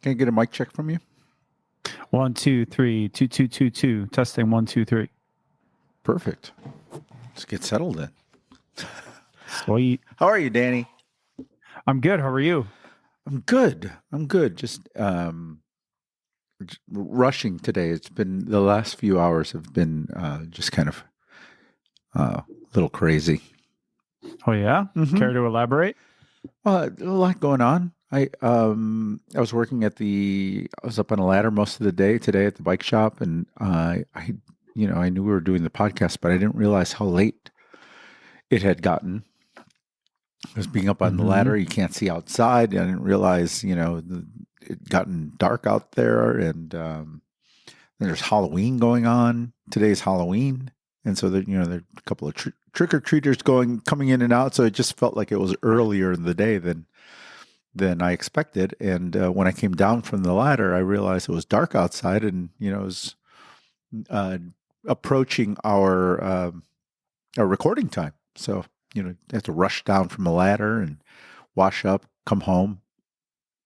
Can I get a mic check from you? 1, 2, 3, 2, 2, 2, 2. Testing 1, 2, 3. Perfect. Let's get settled in. Sweet. How are you, Danny? I'm good. How are you? I'm good. Just rushing today. It's been the last few hours have been just kind of a little crazy. Oh yeah. Mhm. Care to elaborate? A lot going on. I was working I was up on a ladder most of the day today at the bike shop, and I knew we were doing the podcast, but I didn't realize how late it had gotten. Because being up on the ladder, you can't see outside. I didn't realize, it gotten dark out there, and there's Halloween going on. Today's Halloween, and so there are a couple of trick or treaters coming in and out. So it just felt like it was earlier in the day than I expected. And when I came down from the ladder, I realized it was dark outside, and it was approaching our recording time. So I have to rush down from a ladder and wash up, come home.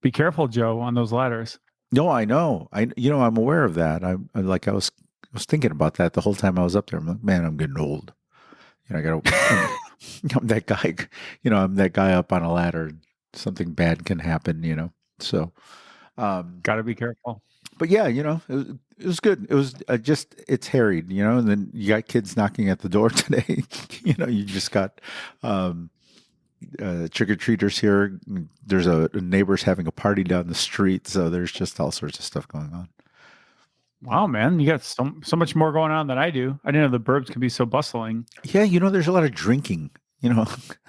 Be careful, Joe, on those ladders. No, I know. I'm aware of that. I was thinking about that the whole time I was up there. I'm like, man, I'm getting old. I'm that guy. I'm that guy up on a ladder. Something bad can happen. So, got to be careful. But yeah, it was good. It was it's harried, and then you got kids knocking at the door today. You just got trick-or-treaters here. There's a neighbors having a party down the street. So there's just all sorts of stuff going on. Wow, man. You got so much more going on than I do. I didn't know the burbs could be so bustling. Yeah. There's a lot of drinking,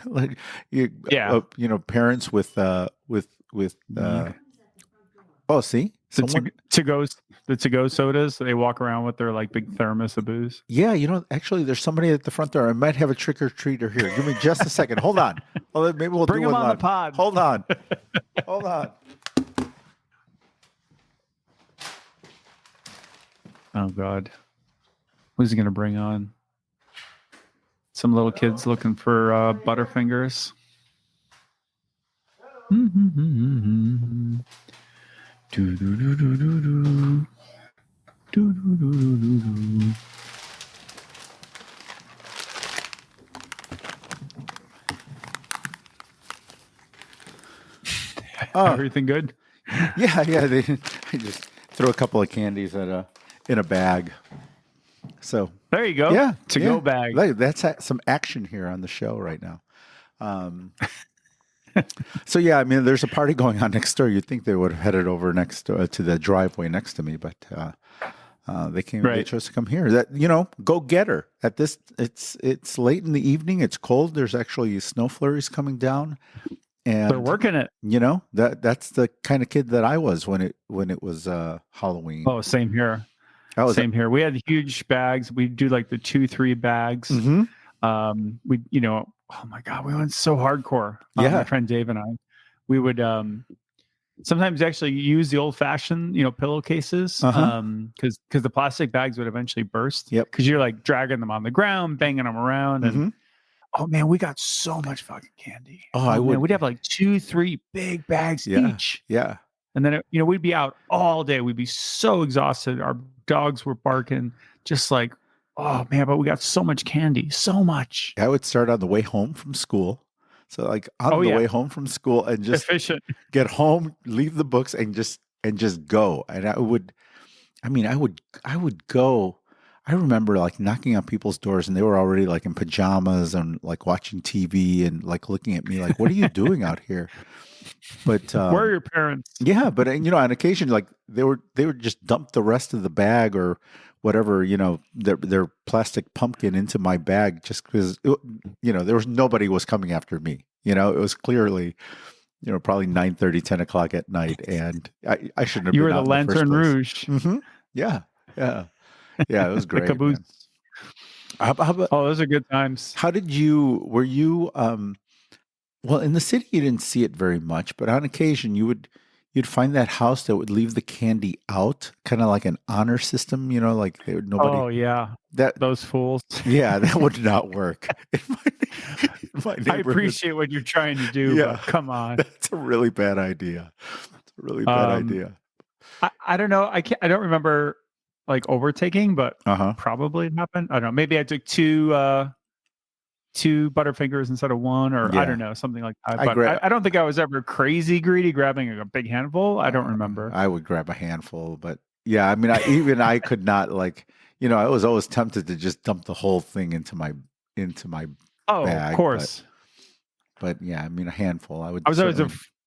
like, parents with oh, see? The to-go sodas, they walk around with their like big thermos of booze. Yeah, actually, there's somebody at the front door. I might have a trick-or-treater here. Give me just a second. Hold on. Well, maybe we'll bring do them one on live. the pod. Hold on. Hold on. Oh, God. Who's he going to bring on? Some little kids looking for Butterfingers. Everything good? Yeah. I just throw a couple of candies in a bag. So there you go. Yeah, to-go bag. That's some action here on the show right now. So yeah, I mean, there's a party going on next door. You'd think they would have headed over next to the driveway next to me, but they came. Right. They chose to come here. That go get her. At this, it's late in the evening. It's cold. There's actually snow flurries coming down, and they're working it. That's the kind of kid that I was when it was Halloween. Oh, same here. Same here. We had huge bags. We do like the 2-3 bags. We oh my God, we went so hardcore. My friend Dave and I, we would sometimes actually use the old fashioned, pillowcases, because the plastic bags would eventually burst. Yep. Because you're like dragging them on the ground, banging them around, and oh man, we got so much fucking candy. We'd have like 2-3 big bags each. Yeah. And then we'd be out all day. We'd be so exhausted. Our dogs were barking, just like, oh man, but we got so much candy, so much. I would start on the way home from school. So like on the way home from school and just get home, leave the books and just go. And I would go. I remember like knocking on people's doors and they were already like in pajamas and like watching TV and like looking at me like, what are you doing out here? But where are your parents? Yeah, but on occasion, like they would just dump the rest of the bag or whatever, their plastic pumpkin into my bag just because there was nobody was coming after me. It was clearly probably 9:30, 10 o'clock at night, and I shouldn't have. You been were the Lantern Rouge. Yeah, it was great. The caboose. How about, those are good times. How did you? Were you? Well, in the city, you didn't see it very much, but on occasion, you'd find that house that would leave the candy out, kind of like an honor system, like nobody. Oh yeah, those fools. Yeah, that would not work. I appreciate what you're trying to do, but come on, that's a really bad idea. really bad idea. I don't know. I don't remember like overtaking, but probably it happened. I don't know. Maybe I took two Butterfingers instead of one, or I don't know, something like that. But I don't think I was ever crazy greedy grabbing a big handful. I don't remember. I would grab a handful, but yeah, I mean, I could not, like, I was always tempted to just dump the whole thing into my bag. Of course. But yeah, I mean, a handful. I was always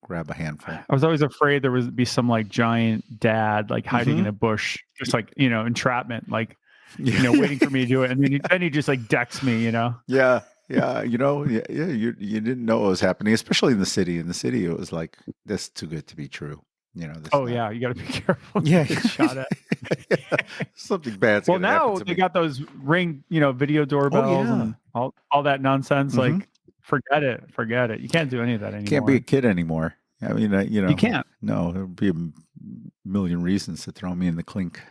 grab a handful. I was always afraid there would be some like giant dad like hiding in a bush, just like entrapment, like waiting for me to do it, and then he just like decks me, Yeah. Yeah, you didn't know what was happening, especially in the city. In the city, it was like, this too good to be true. Yeah, you got to be careful. Yeah, get shot at. Something bad's well, now they got those Ring, video doorbells and all that nonsense. Like, forget it. You can't do any of that anymore. Can't be a kid anymore. I mean, you can't. No, there would be a million reasons to throw me in the clink.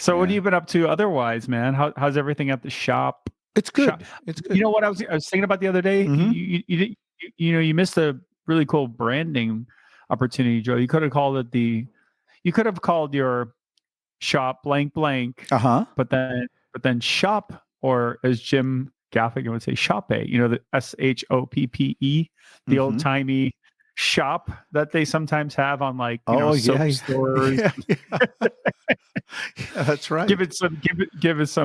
So what have you been up to otherwise, man? How's everything at the shop? It's good. It's good. You know what I was thinking about the other day? You missed a really cool branding opportunity, Joe. You could have called your shop blank. But then shop, or as Jim Gaffigan would say, shoppe. The SHOPPE, the old timey shop that they sometimes have on like soap stores. Yeah, that's right. Give it some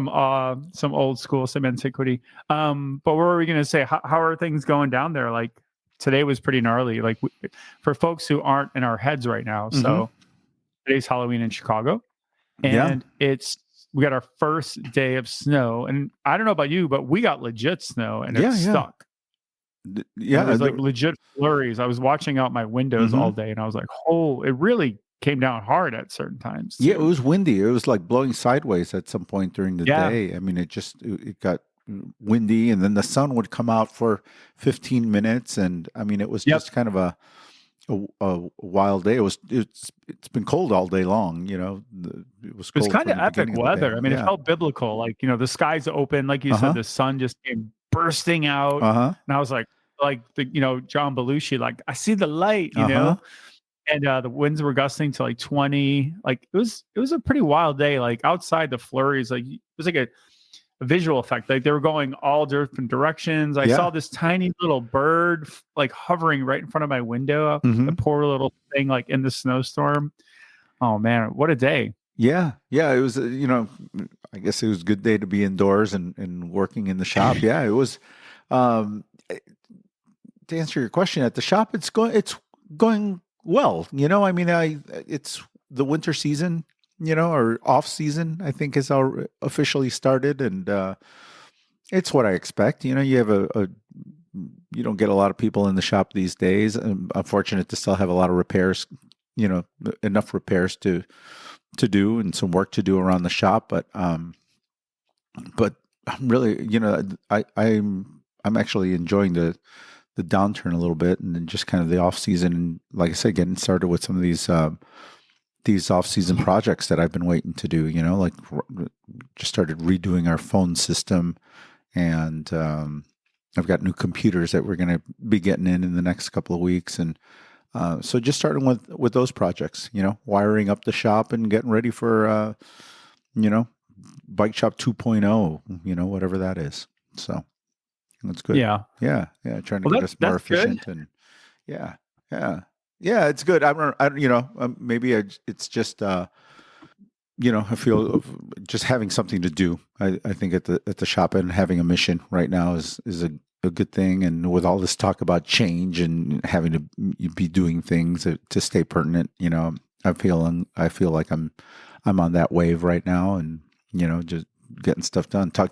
old school, some antiquity. But what were we going to say? How are things going down there? Like, today was pretty gnarly. Like, for folks who aren't in our heads right now. So today's Halloween in Chicago, and we got our first day of snow. And I don't know about you, but we got legit snow, and it stuck. Yeah, it was like legit flurries. I was watching out my windows all day, and I was like, it really came down hard at certain times too. Yeah, it was windy. It was like blowing sideways at some point during the day. I mean, it got windy, and then the sun would come out for 15 minutes, and I mean, it was just kind of a wild day. It's been cold all day long. It was cold. It was kind of epic weather. I mean, it felt biblical. Like, the sky's open, like you said, the sun just came bursting out, and I was like the John Belushi, like, I see the light, and the winds were gusting to like 20. Like, it was a pretty wild day. Like, outside, the flurries, like, it was like a visual effect. Like, they were going all different directions. I saw this tiny little bird like hovering right in front of my window. The poor little thing, like, in the snowstorm. Oh man, what a day. Yeah. It was, I guess it was a good day to be indoors and working in the shop. Yeah, it was. To answer your question, at the shop, it's going well. I mean, it's the winter season, or off season, I think, has officially started, and it's what I expect. You have you don't get a lot of people in the shop these days. I'm fortunate to still have a lot of repairs, enough repairs to do and some work to do around the shop. But I'm really, I'm actually enjoying the downturn a little bit, and then just kind of the off season. And like I said, getting started with some of these off season projects that I've been waiting to do. Like, just started redoing our phone system, and I've got new computers that we're going to be getting in the next couple of weeks, and so just starting with those projects, wiring up the shop and getting ready for, Bike Shop 2.0, whatever that is. So that's good. Yeah. Trying to get us more efficient. Good. And it's good. Maybe it's just, I feel just having something to do. I think at the shop, and having a mission right now is a good thing. And with all this talk about change and having to be doing things to stay pertinent, I feel like I'm on that wave right now, and just getting stuff done. I'm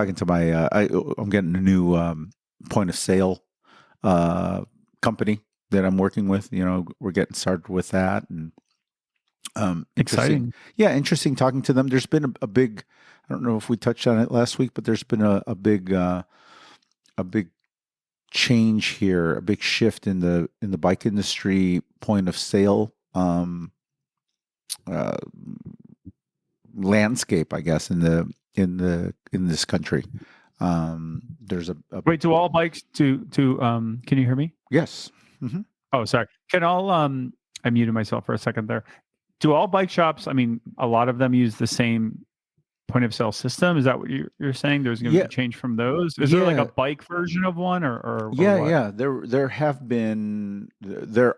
getting a new point of sale company that I'm working with. We're getting started with that, and exciting. Yeah, interesting talking to them. There's been a big, I don't know if we touched on it last week, but there's been a big change here, a big shift in the bike industry point of sale landscape, I guess, in this country. There's a wait, to all bikes to can you hear me? Yes. Mm-hmm. Oh, sorry. Can all I muted myself for a second there. Do all bike shops? I mean, a lot of them use the same point of sale system. Is that what you're saying? There's going to be Yeah, a change from those. Is there like a yeah, bike version of one, or yeah, what? yeah. There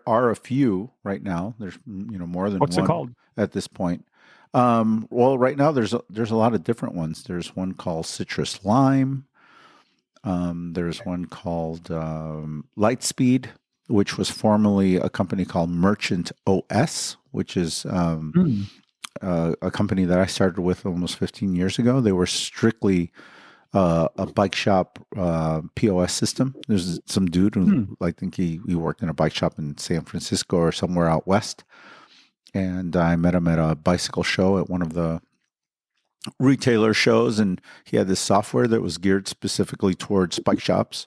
are a few right now. There's more than What's it one called? at this point. Well, right now there's a lot of different ones. There's one called Citrus Lime. There's one called Lightspeed, which was formerly a company called Merchant OS, which is a company that I started with almost 15 years ago. They were strictly a bike shop POS system. There's some dude who I think he worked in a bike shop in San Francisco or somewhere out west, and I met him at a bicycle show at one of the retailer shows, and he had this software that was geared specifically towards bike shops.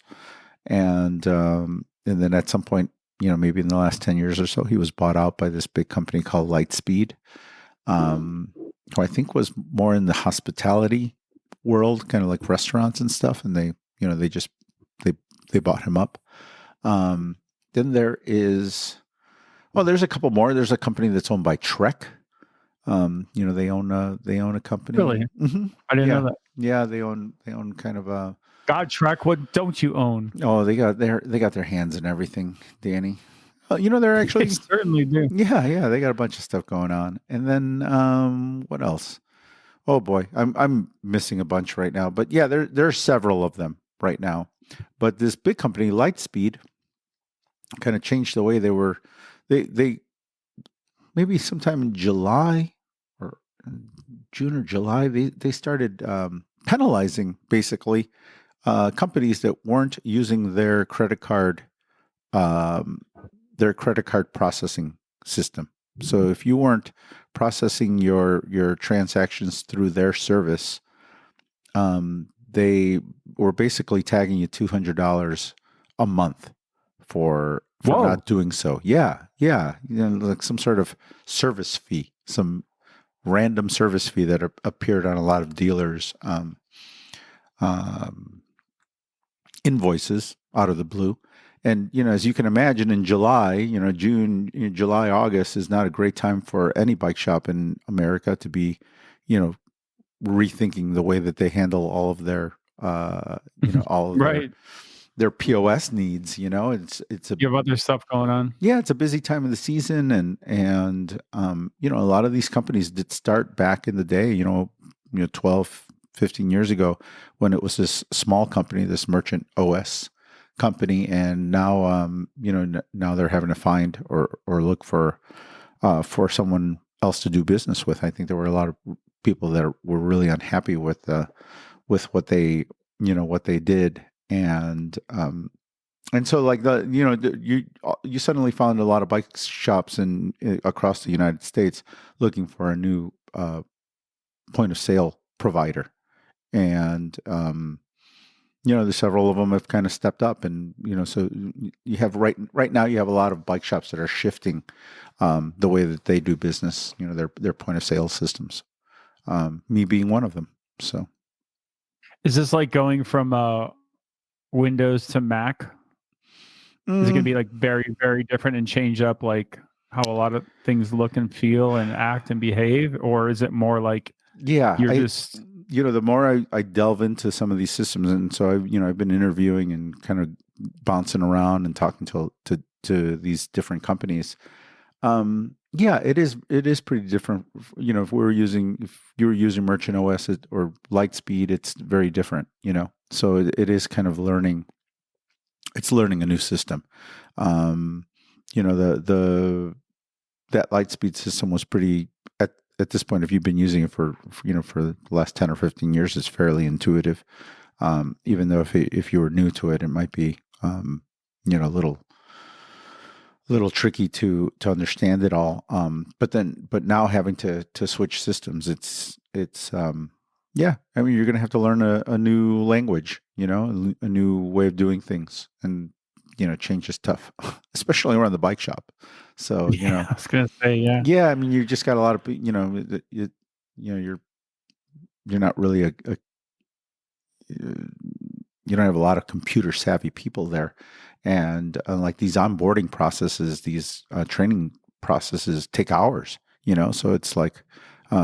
And then at some point, maybe in the last 10 years or so, he was bought out by this big company called Lightspeed, who I think was more in the hospitality world, kind of like restaurants and stuff. And they bought him up. Then there's a couple more. There's a company that's owned by Trek. They own a company. Really? Mm-hmm. I didn't Yeah. know that. Yeah, they own kind of a. God, Trek, what don't you own? Oh, they got their hands in everything, Danny. They're actually. They certainly do. Yeah, they got a bunch of stuff going on. And then what else? Oh boy, I'm missing a bunch right now. But yeah, there are several of them right now. But this big company, Lightspeed, kind of changed the way they were. They maybe sometime in July or June or July, they started penalizing basically companies that weren't using their credit card processing system. So if you weren't processing your transactions through their service, they were basically tagging you $200 a month for not doing so. Yeah, like some sort of service fee, some random service fee that appeared on a lot of dealers' invoices out of the blue. And, as you can imagine, in July, June, July, August is not a great time for any bike shop in America to be, rethinking the way that they handle all of their, all of right. their POS needs. It's a You have other stuff going on. Yeah, it's a busy time of the season, and a lot of these companies did start back in the day, 12, 15 years ago, when it was this small company, this Merchant OS company, and now now they're having to find or look for someone else to do business with. I think there were a lot of people that were really unhappy with what they what they did, and so like you suddenly found a lot of bike shops across the United States looking for a new point of sale provider, and there's several of them have kind of stepped up, and so you have right now you have a lot of bike shops that are shifting the way that they do business, their point of sale systems, me being one of them. So is this like going from Windows to Mac? Is it going to be like very, very different and change up like how a lot of things look and feel and act and behave? Or is it more like the more I delve into some of these systems, and so I've been interviewing and kind of bouncing around and talking to these different companies. It is pretty different. If you were using Merchant OS or Lightspeed, it's very different. So it is kind of learning. It's learning a new system. That Lightspeed system was pretty at this point. If you've been using it for the last 10 or 15 years, it's fairly intuitive. Even though if you were new to it, it might be a little tricky to understand it all. But now having to switch systems, it's yeah. I mean, you're going to have to learn a new language, a new way of doing things, and change is tough, especially around the bike shop. So I was going to say, yeah. I mean, you just got a lot of you're not really you don't have a lot of computer savvy people there, And like these onboarding processes, these training processes take hours, so it's like,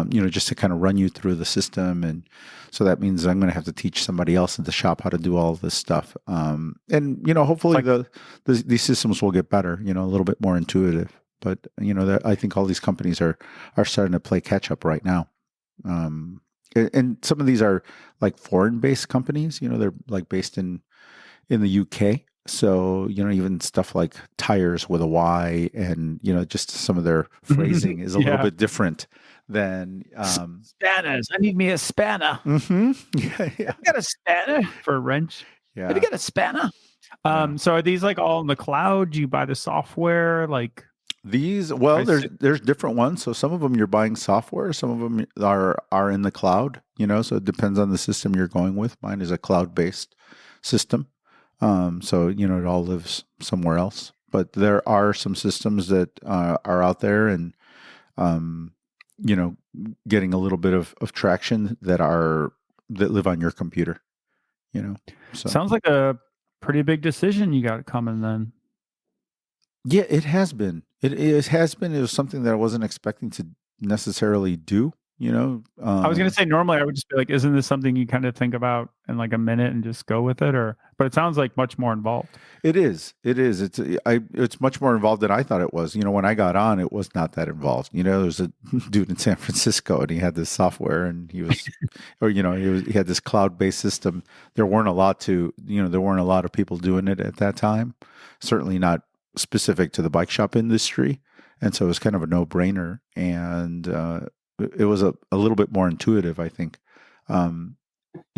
just to kind of run you through the system. And so that means I'm going to have to teach somebody else at the shop how to do all of this stuff. And, hopefully these systems will get better, a little bit more intuitive. But, I think all these companies are starting to play catch up right now. And some of these are like foreign-based companies, they're like based in the UK. So, even stuff like tires with a Y, and, just some of their phrasing is a little bit different than spanners. I need me a spanner. Yeah. I got a spanner for a wrench. Yeah. Have you got a spanner? So are these like all in the cloud? Do you buy the software? Like these? Well, there's different ones. So some of them you're buying software. Some of them are in the cloud. So it depends on the system you're going with. Mine is a cloud-based system. So, it all lives somewhere else. But there are some systems that are out there and, getting a little bit of traction that live on your computer, So sounds like a pretty big decision you got coming then. Yeah, it has been. It has been. It was something that I wasn't expecting to necessarily do. I was going to say normally I would just be like, isn't this something you kind of think about in like a minute and just go with it? But it sounds like much more involved. It is. It's much more involved than I thought it was. When I got on, it was not that involved. There was a dude in San Francisco and he had this software and he was, he had this cloud-based system. There weren't a lot of people doing it at that time. Certainly not specific to the bike shop industry. And so it was kind of a no-brainer. And, it was a little bit more intuitive, I think, in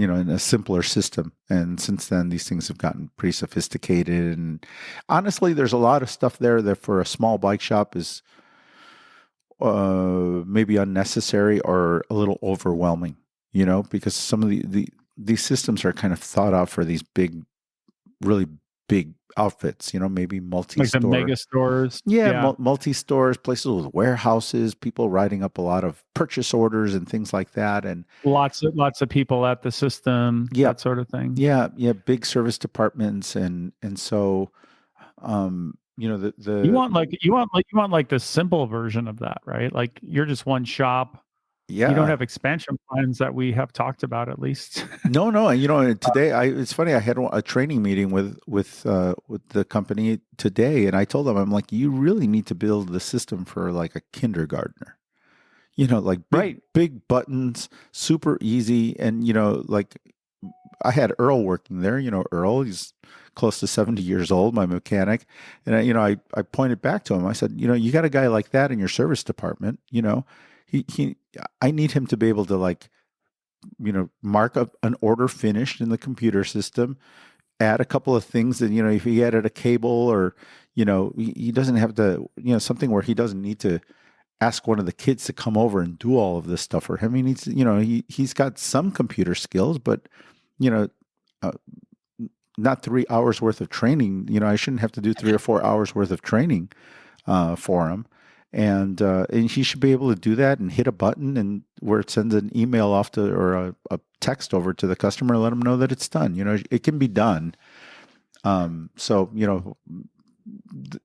a simpler system. And since then, these things have gotten pretty sophisticated. And honestly, there's a lot of stuff there that for a small bike shop is maybe unnecessary or a little overwhelming, because some of these systems are kind of thought out for these really big outfits, maybe multi-store. Like the mega stores. Yeah. Multi-stores, places with warehouses, people writing up a lot of purchase orders and things like that. And lots of people at the system, that sort of thing. Yeah. Big service departments. And so, you want like the simple version of that, right? Like you're just one shop. Yeah. You don't have expansion plans that we have talked about, at least. No. Today it's funny. I had a training meeting with the company today, and I told them, I'm like, you really need to build the system for like a kindergartner. Like big buttons, super easy, and like I had Earl working there. Earl, he's close to 70 years old, my mechanic, and I pointed back to him. I said, you got a guy like that in your service department. I need him to be able to like, mark up an order finished in the computer system, add a couple of things that, if he added a cable or, he doesn't have to, something where he doesn't need to ask one of the kids to come over and do all of this stuff for him. He needs to, he's got some computer skills, but, not 3 hours worth of training. I shouldn't have to do 3 or 4 hours worth of training for him. And he should be able to do that and hit a button and where it sends an email off to or a text over to the customer, let them know that it's done. It can be done. So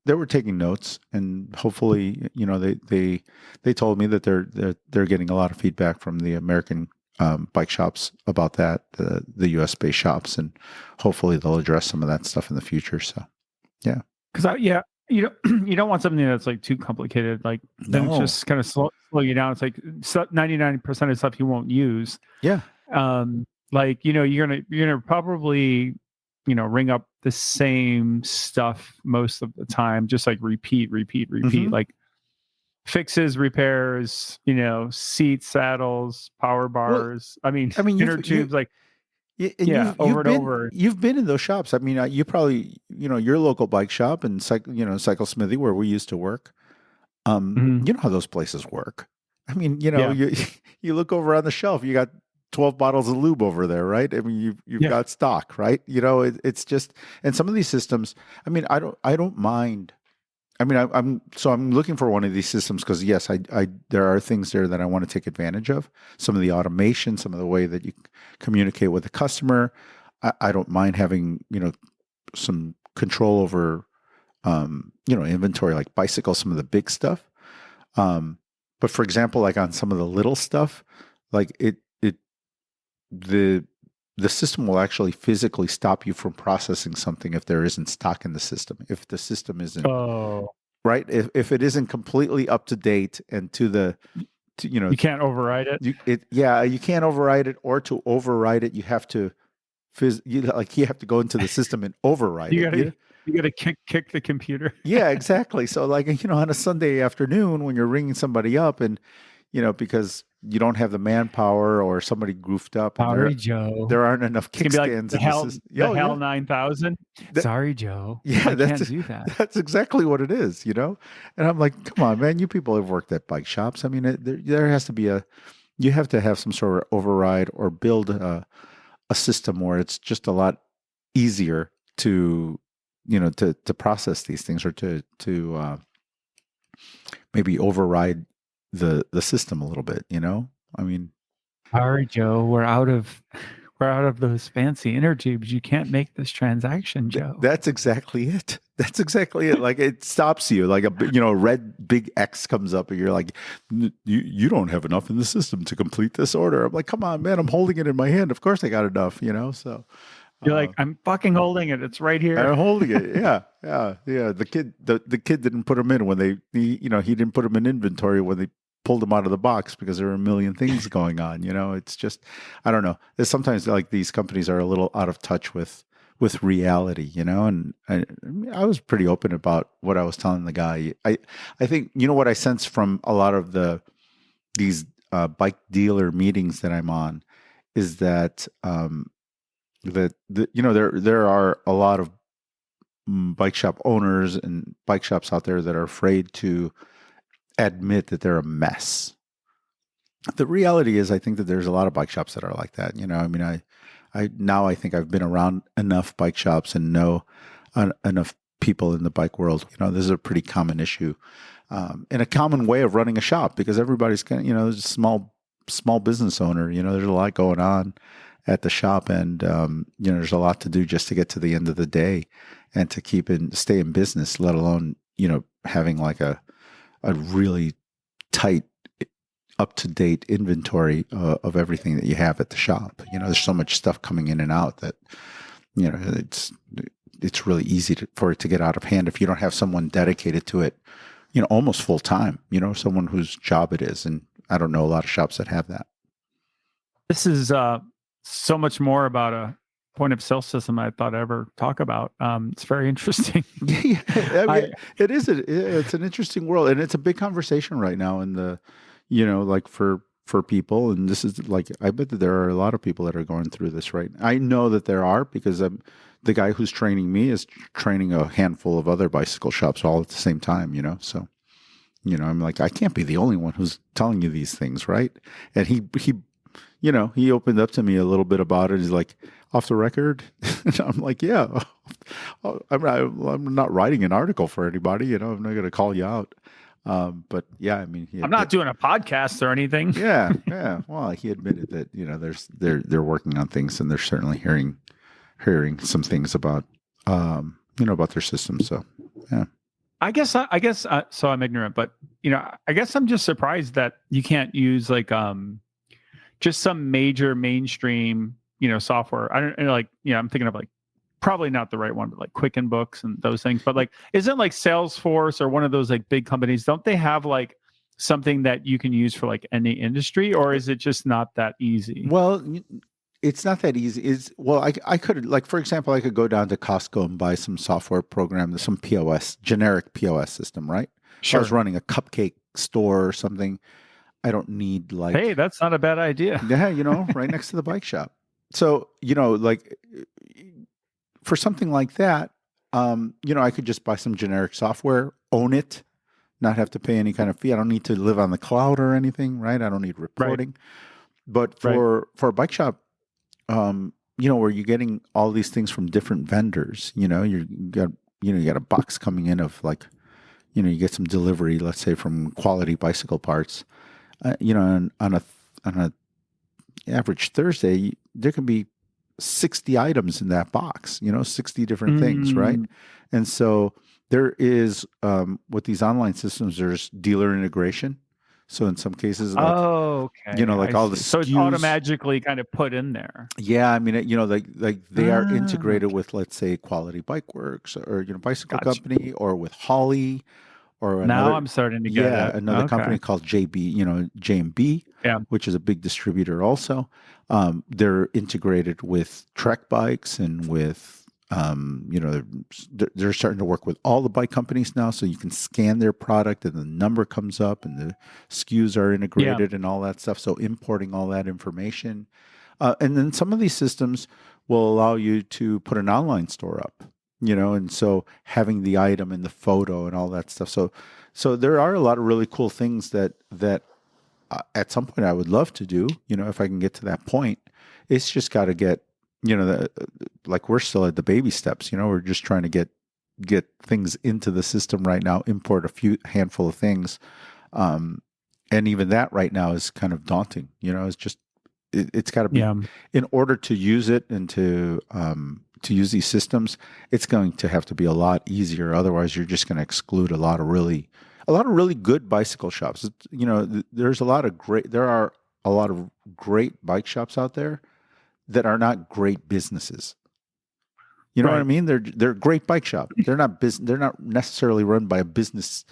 they were taking notes, and hopefully, they told me that they're getting a lot of feedback from the American bike shops about that, the US based shops, and hopefully they'll address some of that stuff in the future. So, yeah. Because you don't want something that's like too complicated. Like then it's just kind of slow you down. It's like 99% of stuff you won't use. Yeah. Like you're gonna probably ring up the same stuff most of the time, just like repeat. Mm-hmm. Like fixes, repairs, seats, saddles, power bars. Well, inner tubes, like. Over and over. You've been in those shops. You probably, your local bike shop and Cycle Smithy, where we used to work. You know how those places work. You look over on the shelf, you got 12 bottles of lube over there, right? You've got stock, right? It's just, and some of these systems, I don't mind. I'm looking for one of these systems because yes, there are things there that I want to take advantage of. Some of the automation, some of the way that you communicate with the customer. I don't mind having, some control over, inventory, like bicycles, some of the big stuff. But for example, like on some of the little stuff, like the the system will actually physically stop you from processing something if there isn't stock in the system. If the system isn't right, if it isn't completely up to date and you can't override it. You can't override it, or to override it, you have to you have to go into the system and override it. You got to kick the computer. Yeah, exactly. So like, on a Sunday afternoon when you're ringing somebody up and, because you don't have the manpower or somebody goofed up. Sorry, Joe. There aren't enough kickstands. The Hell 9000. Sorry, Joe. Yeah, I can't do that. That's exactly what it is, And I'm like, come on, man, you people have worked at bike shops. I mean, there has to be you have to have some sort of override or build a system where it's just a lot easier to process these things, or to maybe override the system a little bit. I mean, sorry, Joe, we're out of those fancy inner tubes. You can't make this transaction, Joe. That's exactly it. That's exactly it. Like, it stops you. Like a red big X comes up, and you're like, you don't have enough in the system to complete this order. I'm like, come on, man, I'm holding it in my hand. Of course I got enough. So. You're like, I'm fucking holding it. It's right here. I'm holding it. Yeah. The kid didn't put them in when he didn't put them in inventory when they pulled them out of the box because there were a million things going on. It's just, I don't know. There's sometimes like these companies are a little out of touch with reality, and I was pretty open about what I was telling the guy. I think, what I sense from a lot of these bike dealer meetings that I'm on is that, there are a lot of bike shop owners and bike shops out there that are afraid to admit that they're a mess. The reality is, I think that there's a lot of bike shops that are like that. I mean, I think I've been around enough bike shops and know enough people in the bike world. This is a pretty common issue, and a common way of running a shop, because everybody's kind of, there's a small business owner. There's a lot going on at the shop, and there's a lot to do just to get to the end of the day and to stay in business, let alone having like a really tight, up-to-date inventory of everything that you have at the shop. There's so much stuff coming in and out that it's really easy for it to get out of hand if you don't have someone dedicated to it, almost full time. Someone whose job it is, and I don't know a lot of shops that have that. This is so much more about a point of sale system I thought I'd ever talk about. It's very interesting. Yeah, I mean, it is. It's an interesting world, and it's a big conversation right now in the, like for people. And this is like, I bet that there are a lot of people that are going through this right now. I know that there are, because the guy who's training me is training a handful of other bicycle shops all at the same time. So, I'm like, I can't be the only one who's telling you these things, right? And he opened up to me a little bit about it. He's like, off the record? And I'm like, yeah, I'm not writing an article for anybody. I'm not going to call you out. But yeah, I mean, I'm not doing a podcast or anything. Yeah. Well, he admitted that, they're working on things, and they're certainly hearing some things about, about their system. So, yeah. I guess so I'm ignorant, but I guess I'm just surprised that you can't use like just some major mainstream software. I don't like, I'm thinking of like, probably not the right one, but like Quicken Books and those things. But like, isn't like Salesforce or one of those like big companies, don't they have like something that you can use for like any industry, or is it just not that easy? Well, it's not that easy. I could, like, for example, I could go down to Costco and buy some software program, some generic POS system, right? Sure. I was running a cupcake store or something. I don't need like, hey, that's not a bad idea. Yeah, right next to the bike shop. So, like for something like that, I could just buy some generic software, own it, not have to pay any kind of fee. I don't need to live on the cloud or anything, right? I don't need reporting. Right. But for a bike shop, where you're getting all these things from different vendors, you got a box coming in of like, you get some delivery, let's say from Quality Bicycle Parts, on a average Thursday, there can be 60 items in that box, 60 different things, right? And so there is, with these online systems, there's dealer integration. So in some cases, like, like all the SKUs. So it's automatically kind of put in there. Yeah, I mean, like they are integrated with, let's say, Quality Bike Works, or Bicycle Company, or with Holly, or another. Now I'm starting to get it. Another company called JB, which is a big distributor also. They're integrated with Trek Bikes and with, they're starting to work with all the bike companies now, so you can scan their product and the number comes up and the SKUs are integrated and all that stuff. So importing all that information. And then some of these systems will allow you to put an online store up, and so having the item and the photo and all that stuff. So there are a lot of really cool things that at some point I would love to do, if I can get to that point. It's just got to get, like we're still at the baby steps, we're just trying to get things into the system right now, import a handful of things. And even that right now is kind of daunting, it's just, it's got to be, in order to use it and to use these systems, it's going to have to be a lot easier. Otherwise, you're just going to exclude a lot of really good bicycle shops. There are a lot of great bike shops out there that are not great businesses. You know what I mean? They're a great bike shop. They're not necessarily run by a business,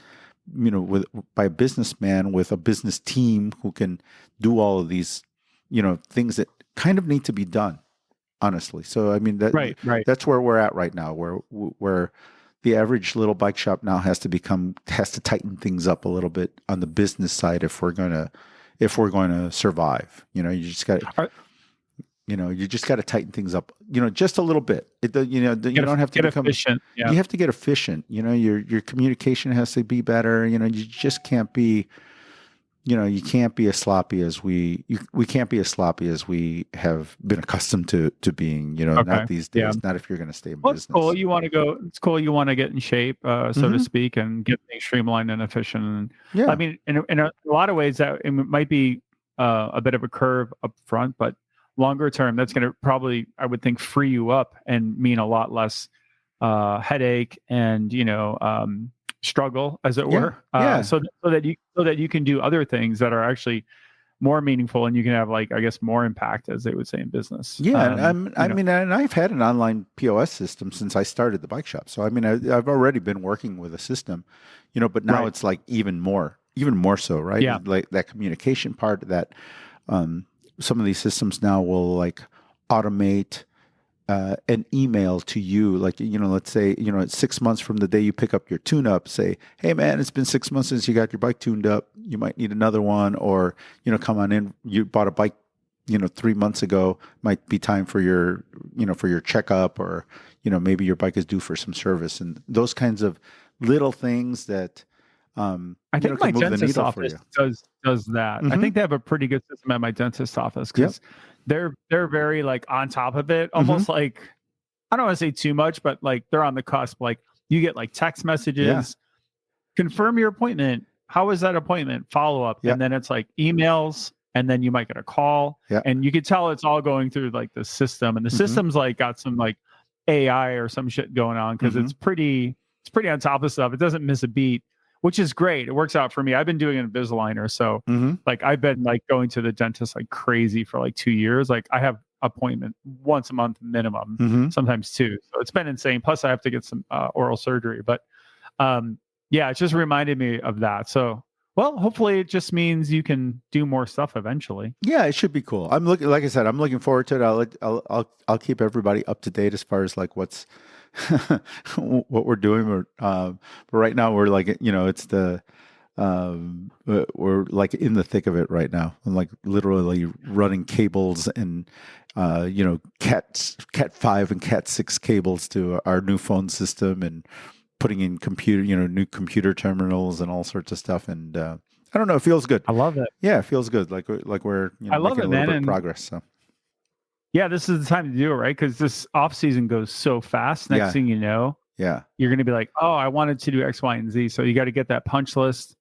by a businessman with a business team who can do all of these, things that kind of need to be done, honestly. So I mean that's where we're at right now, where the average little bike shop now has to tighten things up a little bit on the business side if we're going to survive. You just got to tighten things up, just a little bit. You don't have to become efficient. Yeah. You have to get efficient. Your communication has to be better. You just can't be, you can't be as sloppy as we can't be as sloppy as we have been accustomed to being, not these days, not if you're going to stay in business. It's cool. It's cool. You want to get in shape, so to speak, and get things streamlined and efficient. And I mean, in a lot of ways that it might be a bit of a curve up front, but longer term, that's going to probably, I would think, free you up and mean a lot less headache and, struggle, as it were. So that you can do other things that are actually more meaningful, and you can have, like, I guess, more impact, as they would say in business. And I've had an online POS system since I started the bike shop. So I mean, I've already been working with a system, but now it's like even more so, right? Yeah. Like that communication part, that some of these systems now will like automate an email to you, like, let's say, it's 6 months from the day you pick up your tune-up, say, hey man, it's been 6 months since you got your bike tuned up. You might need another one, or, come on in. You bought a bike, 3 months ago, might be time for your checkup, or, maybe your bike is due for some service, and those kinds of little things that, I think my dentist office does that. I think they have a pretty good system at my dentist office, because they're very, like, on top of it, almost like, I don't want to say too much, but like they're on the cusp. Like, you get like text messages, confirm your appointment. How was that appointment? Follow up. And then it's like emails, and then you might get a call, and you could tell it's all going through like the system, and the system's like got some like AI or some shit going on, because it's pretty on top of stuff. It doesn't miss a beat, which is great. It works out for me. I've been doing Invisalign, so like I've been like going to the dentist like crazy for like 2 years. Like, I have appointment once a month minimum, sometimes two. So it's been insane. Plus I have to get some oral surgery, but it just reminded me of that. So, well, hopefully it just means you can do more stuff eventually. Yeah, it should be cool. Like I said, I'm looking forward to it. I'll keep everybody up to date as far as like what's what we're doing. But right now we're like, it's the we're like in the thick of it right now. I'm like literally running cables and Cat 5 and Cat 6 cables to our new phone system, and putting in new computer terminals and all sorts of stuff. And I don't know, it feels good. I love it. Yeah, it feels good. Like we're I love making it, a little man. bit of progress. So yeah, this is the time to do it, right? Because this off season goes so fast. Next thing you know, you're going to be like, oh, I wanted to do X, Y, and Z. So you got to get that punch list,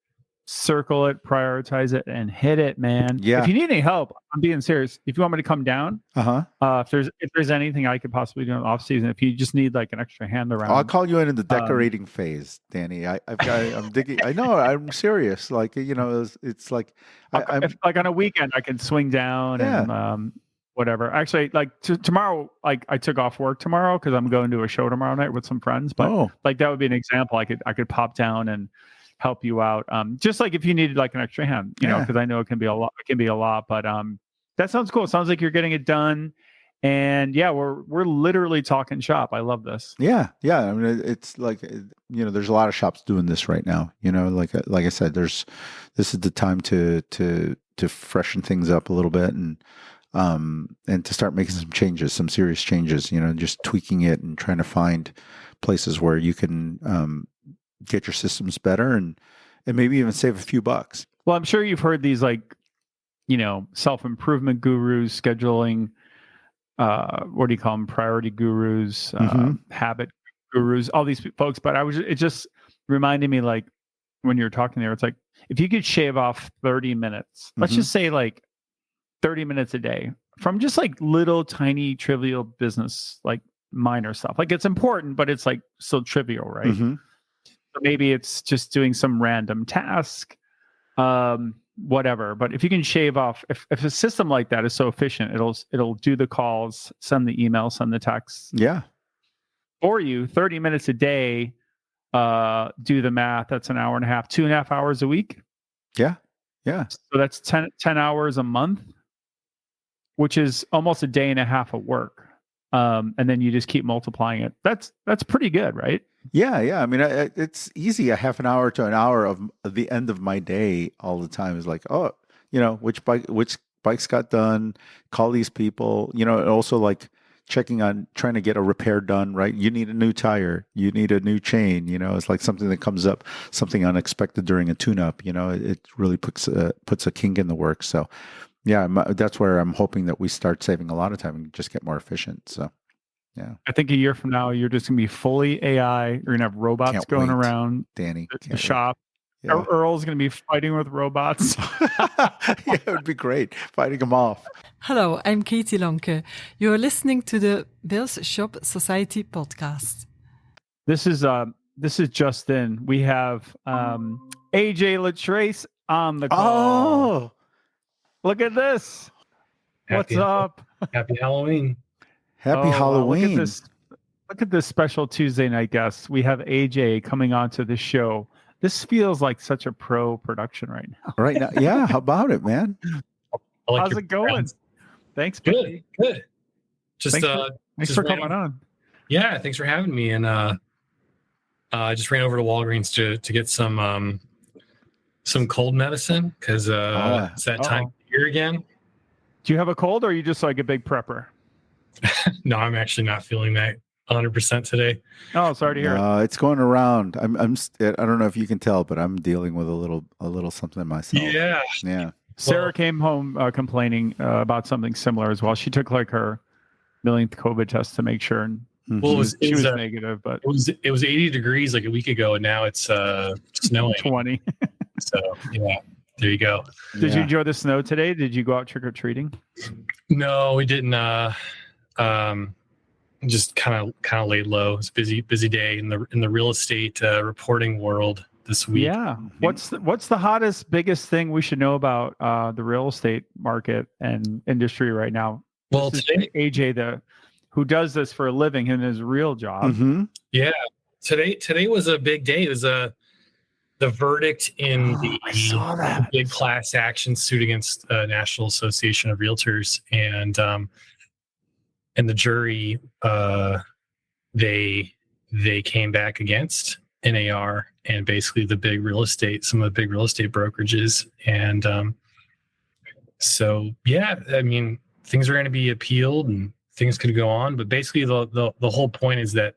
circle it, prioritize it, and hit it, man. Yeah. If you need any help, I'm being serious. If you want me to come down, if there's anything I could possibly do in the off season, if you just need like an extra hand around, I'll call you in the decorating phase, Danny. I'm digging. I know. I'm serious. Like, it's like like on a weekend I can swing down and whatever. Actually, like tomorrow, like I took off work tomorrow because I'm going to a show tomorrow night with some friends. But like that would be an example. I could pop down and help you out. Just like if you needed like an extra hand, you know, because I know it can be a lot. It can be a lot, but that sounds cool. It sounds like you're getting it done. And we're literally talking shop. I love this. Yeah. I mean, it's like, there's a lot of shops doing this right now. Like I said, this is the time to freshen things up a little bit and to start making some changes, some serious changes. Just tweaking it and trying to find places where you can get your systems better and maybe even save a few bucks. Well, I'm sure you've heard these like, self-improvement gurus, scheduling. What do you call them? Priority gurus, habit gurus, all these folks. But it just reminded me, like when you were talking there, it's like, if you could shave off 30 minutes, let's just say like 30 minutes a day from just like little tiny trivial business, like minor stuff. Like it's important, but it's like still trivial, right? So maybe it's just doing some random task, whatever. But if you can shave off, if a system like that is so efficient, it'll do the calls, send the emails, send the texts. Yeah. For you, 30 minutes a day, do the math. That's an hour and a half, 2.5 hours a week. Yeah. So that's 10 hours a month, which is almost a day and a half of work. And then you just keep multiplying it. That's pretty good, right? Yeah. I mean, it's easy. A half an hour to an hour of the end of my day all the time is like, which bikes got done, call these people, and also like checking on trying to get a repair done, right? You need a new tire, you need a new chain, it's like something that comes up, something unexpected during a tune-up, it really puts a kink in the works. So yeah, that's where I'm hoping that we start saving a lot of time and just get more efficient. So yeah, I think a year from now, you're just going to be fully AI. You're going to have robots going around Danny, the shop. Yeah. Earl's going to be fighting with robots. Yeah, it would be great, fighting them off. Hello, I'm Katie Lonke. You're listening to the Bills Shop Society podcast. This is just in. We have AJ Latrace on the call. Oh, look at this. What's up? Happy Halloween. Happy Halloween. Look at this special Tuesday night guest. We have AJ coming onto the show. This feels like such a pro production right now. Right now. Yeah. How about it, man? How's it going? Friends. Thanks. Good. Just thanks for coming on. Yeah. Thanks for having me. And I just ran over to Walgreens to get some cold medicine because it's that time of year again. Do you have a cold or are you just like a big prepper? No, I'm actually not feeling that 100% today. Oh, sorry to hear. It's going around. I don't know if you can tell, but I'm dealing with a little something myself. Yeah. Sarah came home complaining about something similar as well. She took like her millionth COVID test to make sure, and she was negative. But it was 80 degrees like a week ago, and now it's snowing 20. So yeah. There you go. Did you enjoy the snow today? Did you go out trick or treating? No, we didn't. Just kind of laid low. It's busy day in the real estate reporting world this week. Yeah. What's the hottest, biggest thing we should know about the real estate market and industry right now? Well, today, AJ, who does this for a living in his real job. Mm-hmm. Yeah. Today was a big day. It was the verdict in the big class action suit against National Association of Realtors, and the jury they came back against NAR and basically some of the big real estate brokerages, and so yeah, I mean things are going to be appealed and things could go on, but basically the whole point is that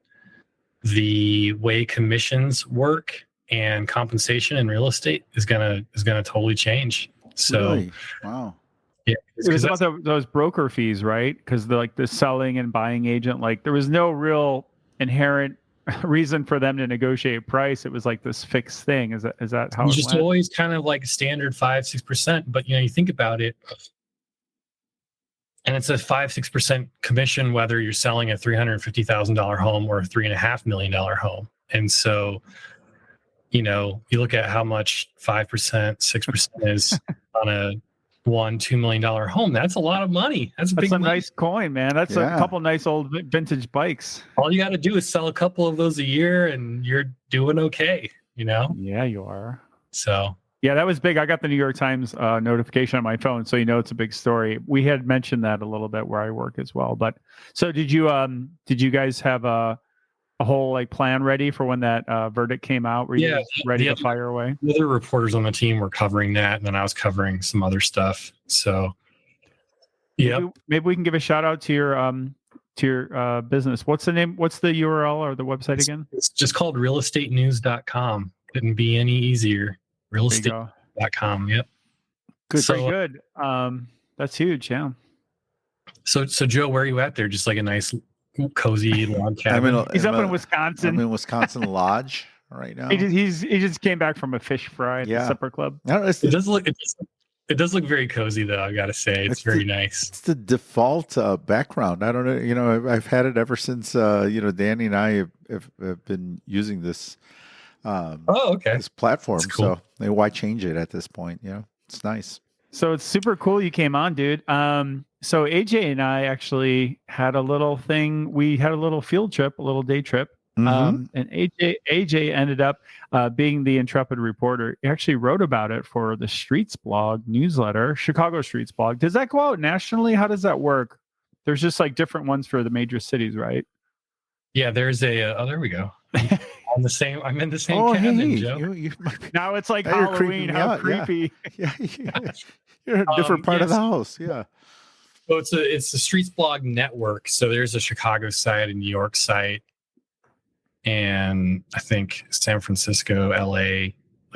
the way commissions work and compensation in real estate is gonna totally change. So, really? Wow. Yeah, it was about those broker fees, right? Because the selling and buying agent, like there was no real inherent reason for them to negotiate price. It was like this fixed thing. Is that how It's it just went? always kind of like a standard 5-6%. But you think about it, and it's a 5-6% commission whether you're selling a $350,000 home or a $3.5 million home. And so, you look at how much 5%, 6% is on a $1-2 million home. That's a lot of money. That's a nice coin, man. That's a couple nice old vintage bikes. All you got to do is sell a couple of those a year, and you're doing okay. Yeah, you are. So yeah, that was big. I got the New York Times notification on my phone, so it's a big story. We had mentioned that a little bit where I work as well. But so did you guys have a whole plan ready for when that verdict came out? Were you ready to fire away? The other reporters on the team were covering that, and then I was covering some other stuff. So yeah, maybe we can give a shout out to your business. What's the name? What's the URL or the website again? It's just called realestatenews.com. Couldn't be any easier. Realestate.com. Yep. Good. So good. That's huge. Yeah. So Joe, where are you at there? Just like a nice cozy log cabin. He's up in Wisconsin. I'm in Wisconsin Lodge right now. He just came back from a fish fry at the supper club. It does look very cozy though. I gotta say, it's very nice. It's the default background. I don't know. I've had it ever since Danny and I have been using this. This platform. Cool. So why change it at this point? It's nice. So it's super cool you came on, dude. So AJ and I actually had a little thing. We had a little field trip, a little day trip. And AJ ended up being the intrepid reporter. He actually wrote about it for the Streets blog newsletter, Chicago Streets blog. Does that go out nationally? How does that work? There's just different ones for the major cities, right? Yeah, there's there we go. I'm in the same cabin, Joe. Now it's like Halloween. How creepy! Yeah. You're in a different part of the house. Yeah. So it's the Streets blog network. So there's a Chicago site, a New York site, and I think San Francisco, LA.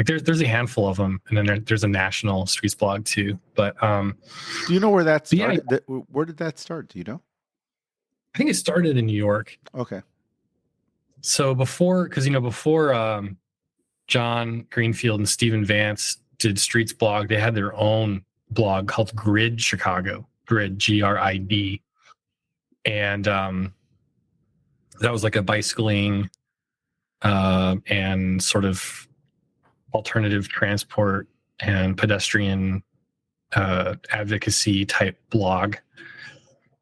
There's a handful of them, and then there's a national Streets blog too. But do you know where that started? Where did that start? Do you know? I think it started in New York. Okay. So before John Greenfield and Stephen Vance did Streets blog, they had their own blog called Grid Chicago, Grid GRID, and that was like a bicycling and sort of alternative transport and pedestrian advocacy type blog.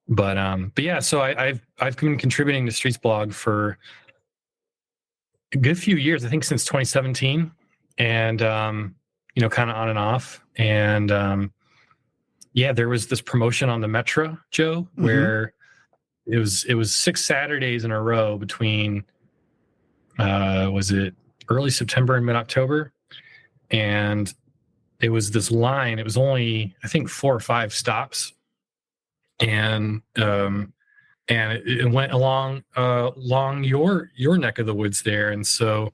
But yeah, so I've been contributing to Streets blog for a good few years, I think since 2017, and kind of on and off. And yeah, there was this promotion on the Metro, Joe, where it was 6 Saturdays in a row between was it early September and mid-October, and it was this line. It was only, I think, 4 or 5 stops, and it went along your neck of the woods there. And so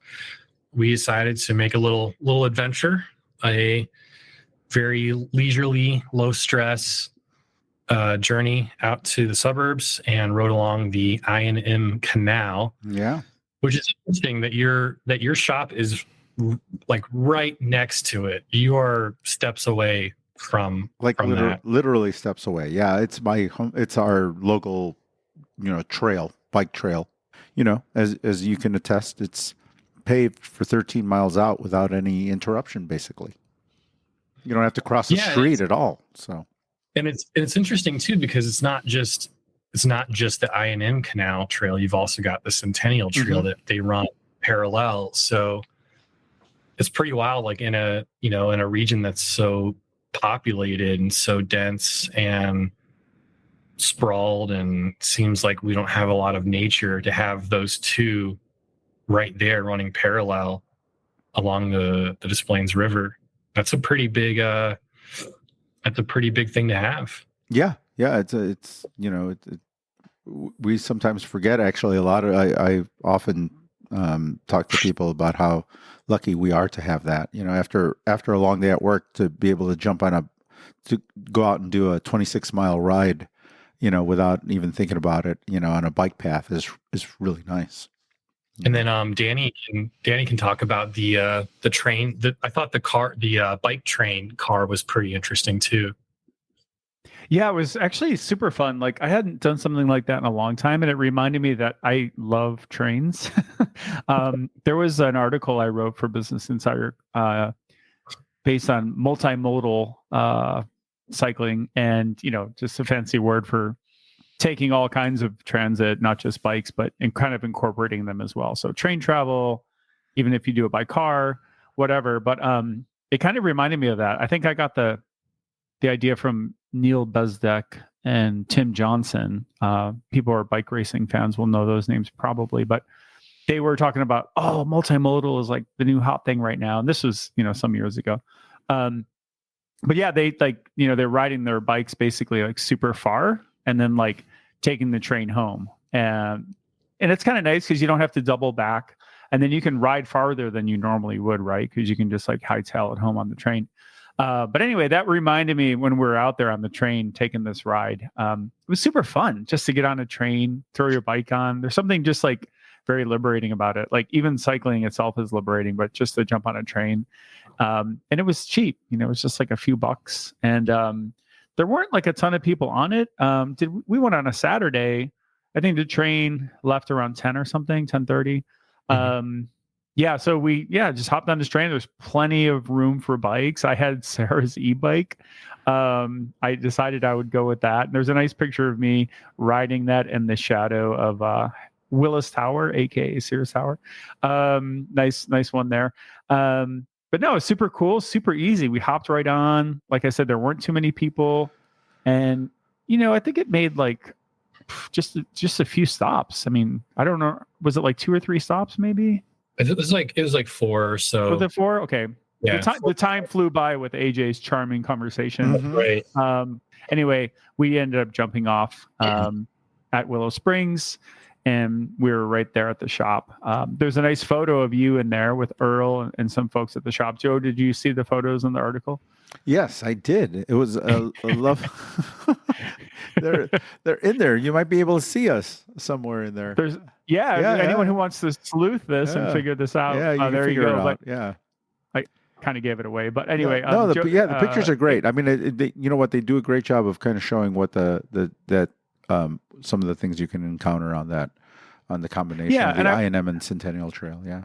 we decided to make a little adventure, a very leisurely, low stress journey out to the suburbs, and rode along the I&M Canal. Yeah, which is interesting that your shop is like right next to it. You are steps away from literally steps away. Yeah, it's my home. It's our local, bike trail. As you can attest, it's paved for 13 miles out without any interruption. Basically, you don't have to cross the street at all. So, and it's interesting too, because it's not just the I&M Canal Trail. You've also got the Centennial Trail that they run parallel. So it's pretty wild, like in a region that's so populated and so dense and sprawled, and seems like we don't have a lot of nature, to have those two right there running parallel along the Des Plaines River. That's a pretty big thing to have. Yeah. We sometimes forget, actually. I often talk to people about how lucky we are to have that. After a long day at work, to be able to to go out and do a 26-mile ride, without even thinking about it, on a bike path is really nice. And then Danny can talk about the train. I thought the bike train car was pretty interesting too. Yeah, it was actually super fun. Like I hadn't done something like that in a long time, and it reminded me that I love trains. There was an article I wrote for Business Insider based on multimodal cycling, and just a fancy word for taking all kinds of transit, not just bikes, but kind of incorporating them as well. So train travel, even if you do it by car, whatever. But it kind of reminded me of that. I think I got the idea from Neil Bezdek and Tim Johnson. People who are bike racing fans will know those names probably, but they were talking about, multimodal is like the new hot thing right now. And this was, some years ago. But yeah, they they're riding their bikes basically like super far and then like taking the train home. And it's kind of nice because you don't have to double back, and then you can ride farther than you normally would, right? Because you can just like hightail it home on the train. But anyway, that reminded me when we were out there on the train taking this ride. It was super fun just to get on a train, throw your bike on. There's something just like very liberating about it. Like even cycling itself is liberating, but just to jump on a train. And it was cheap, it was just like a few bucks. And there weren't like a ton of people on it. We went on a Saturday. I think the train left around 10 or something, 10:30. Yeah, so we just hopped on this train. There's plenty of room for bikes. I had Sarah's e-bike. I decided I would go with that. And there's a nice picture of me riding that in the shadow of Willis Tower, aka Sears Tower. Nice one there. But no, it's super cool, super easy. We hopped right on. Like I said, there weren't too many people, and I think it made like just a few stops. I mean, I don't know, was it like 2 or 3 stops maybe? It was like 4 or so. Was it 4? Okay. Yeah. The time flew by with AJ's charming conversation. Mm-hmm. Right. Anyway, we ended up jumping off at Willow Springs, and we were right there at the shop. There's a nice photo of you in there with Earl and some folks at the shop. Joe, did you see the photos in the article? Yes, I did. It was a love. They're in there. You might be able to see us somewhere in there. There's anyone who wants to sleuth this and figure this out. Yeah, there you go. But yeah, I kind of gave it away. But anyway, the pictures are great. I mean, they do a great job of kind of showing what some of the things you can encounter on the combination of the I&M and Centennial Trail. Yeah.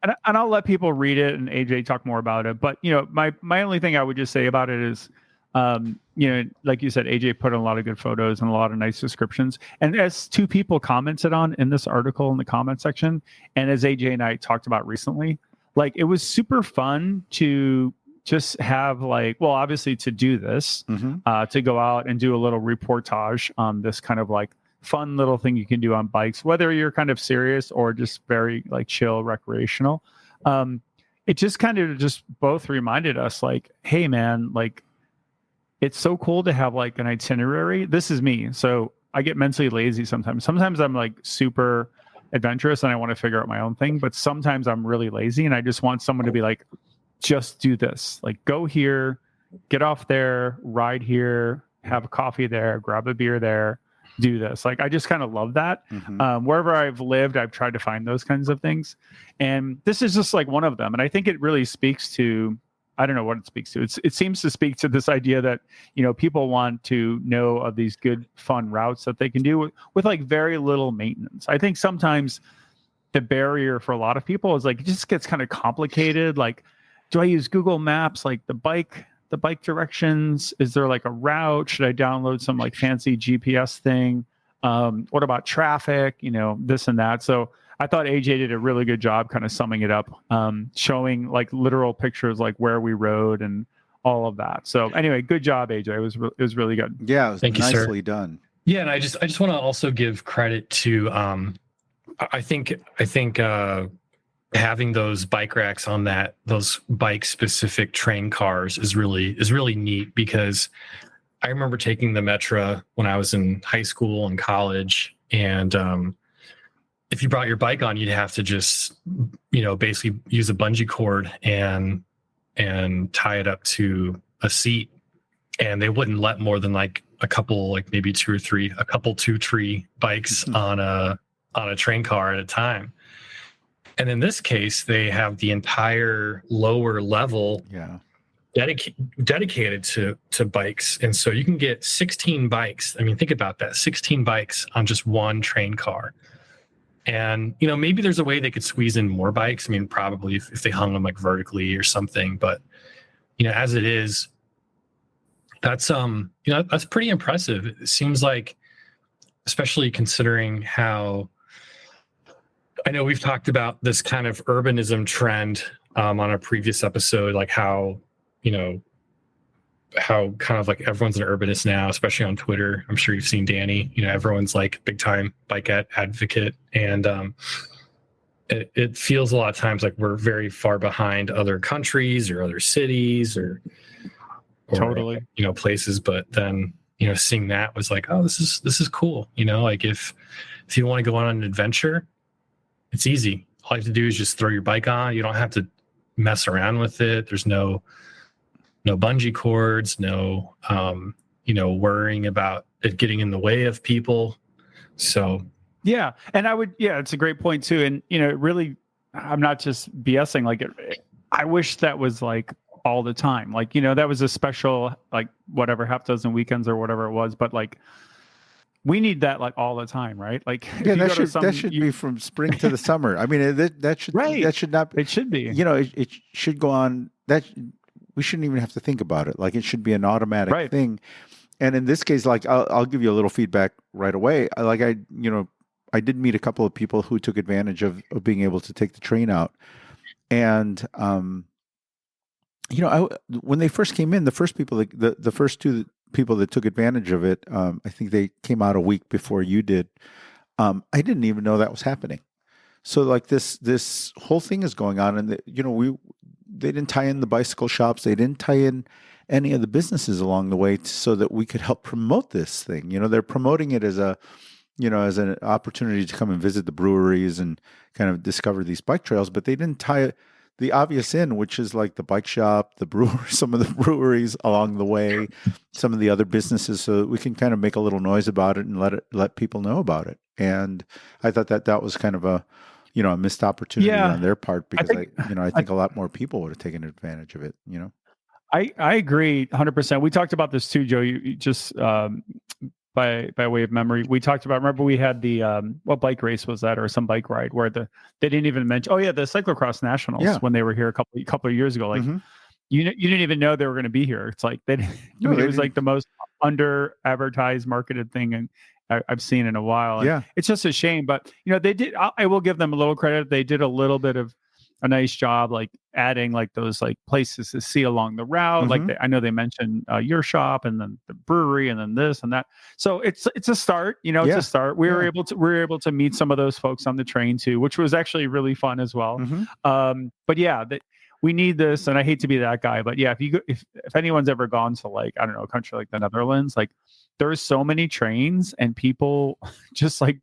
And I'll let people read it and AJ talk more about it. But, my only thing I would just say about it is, like you said, AJ put in a lot of good photos and a lot of nice descriptions. And as 2 people commented on in this article in the comment section, and as AJ and I talked about recently, like it was super fun to just have obviously to do this, to go out and do a little reportage on this kind of like fun little thing you can do on bikes, whether you're kind of serious or just very like chill recreational. It just kind of just both reminded us like, hey man, like it's so cool to have like an itinerary. This is me. So I get mentally lazy sometimes. Sometimes I'm like super adventurous and I want to figure out my own thing, but sometimes I'm really lazy and I just want someone to be like, just do this, like go here, get off there, ride here, have a coffee there, grab a beer there, do this. Like, I just kind of love that. Wherever I've lived, I've tried to find those kinds of things. And this is just like one of them. And I think it really speaks to, I don't know what it speaks to. It seems to speak to this idea that, people want to know of these good, fun routes that they can do with like very little maintenance. I think sometimes the barrier for a lot of people is like, it just gets kind of complicated. Like, do I use Google Maps, like the bike directions? Is there like a route? Should I download some like fancy GPS thing? What about traffic? This and that. So I thought AJ did a really good job kind of summing it up, showing like literal pictures, like where we rode and all of that. So anyway, good job, AJ. It was really good. Yeah, it was Thank nicely you, done. Yeah, and I just want to also give credit to I think having those bike racks on those bike specific train cars is really neat, because I remember taking the Metra when I was in high school and college, and if you brought your bike on, you'd have to just basically use a bungee cord and tie it up to a seat, and they wouldn't let more than like a couple, like maybe 2 or 3 bikes on a train car at a time. And in this case, they have the entire lower level dedicated to bikes. And so you can get 16 bikes. I mean, think about that, 16 bikes on just one train car. And, you know, maybe there's a way they could squeeze in more bikes. I mean, probably if they hung them like vertically or something. But, you know, as it is, that's, you know, that's pretty impressive. It seems like, especially considering how, I know we've talked about this kind of urbanism trend on a previous episode, like how, you know, how kind of like everyone's an urbanist now, especially on Twitter. I'm sure you've seen Danny, you know, everyone's like big time bike advocate. And it feels a lot of times like we're very far behind other countries or other cities or totally, you know, places. But then, you know, seeing that was like, oh, this is cool. You know, like if you want to go on an adventure, it's easy. All you have to do is just throw your bike on. You don't have to mess around with it. There's no bungee cords, no, you know, worrying about it getting in the way of people. So, yeah. And it's a great point too. And, you know, really, I'm not just BSing, like I wish that was like all the time. Like, you know, that was a special, like whatever, half dozen weekends or whatever it was, but like, we need that like all the time, right? Like, yeah, that should be from spring to the summer. I mean, that should not. It should be. You know, it should go on. We shouldn't even have to think about it. Like it should be an automatic thing. And in this case, like I'll give you a little feedback right away. I did meet a couple of people who took advantage of being able to take the train out, and you know, when they first came in, the first two people that took advantage of it, I think they came out a week before you did. I didn't even know that was happening. So like this whole thing is going on, and you know, they didn't tie in the bicycle shops, they didn't tie in any of the businesses along the way so that we could help promote this thing. You know, they're promoting it as an opportunity to come and visit the breweries and kind of discover these bike trails, but they didn't tie the obvious in, which is like the bike shop, the brewery, some of the breweries along the way, some of the other businesses, so that we can kind of make a little noise about it and let people know about it. And I thought that was kind of a missed opportunity on their part, because I think a lot more people would have taken advantage of it. You know, I agree 100%. We talked about this too, Joe. You just by way of memory, we talked about. Remember, we had the what bike race was that, or some bike ride where they didn't even mention. Oh yeah, the cyclocross nationals when they were here a couple of years ago. Like you didn't even know they were going to be here. It's like it was like the most under advertised, marketed thing and I've seen in a while. And it's just a shame, but you know, they did. I will give them a little credit. They did a little bit of a nice job, like adding like those like places to see along the route. Like I know they mentioned your shop and then the brewery and then this and that. So it's a start. You know, it's a start. We were able to meet some of those folks on the train too, which was actually really fun as well. But yeah, we need this, and I hate to be that guy, but yeah, if anyone's ever gone to like, I don't know, a country like the Netherlands, like there's so many trains and people just like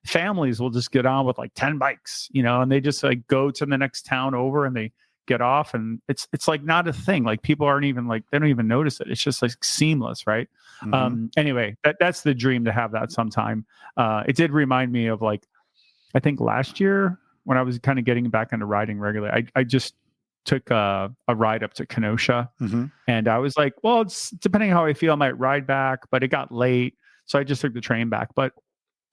families will just get on with like 10 bikes, you know, and they just like go to the next town over and they get off, and it's like not a thing. Like people aren't even like, they don't even notice it. It's just like seamless. Right. Anyway, that's the dream, to have that sometime. It did remind me of like, I think last year when I was kind of getting back into riding regularly, I just took a ride up to Kenosha, and I was like, well, it's depending on how I feel, I might ride back, but it got late, so I just took the train back. But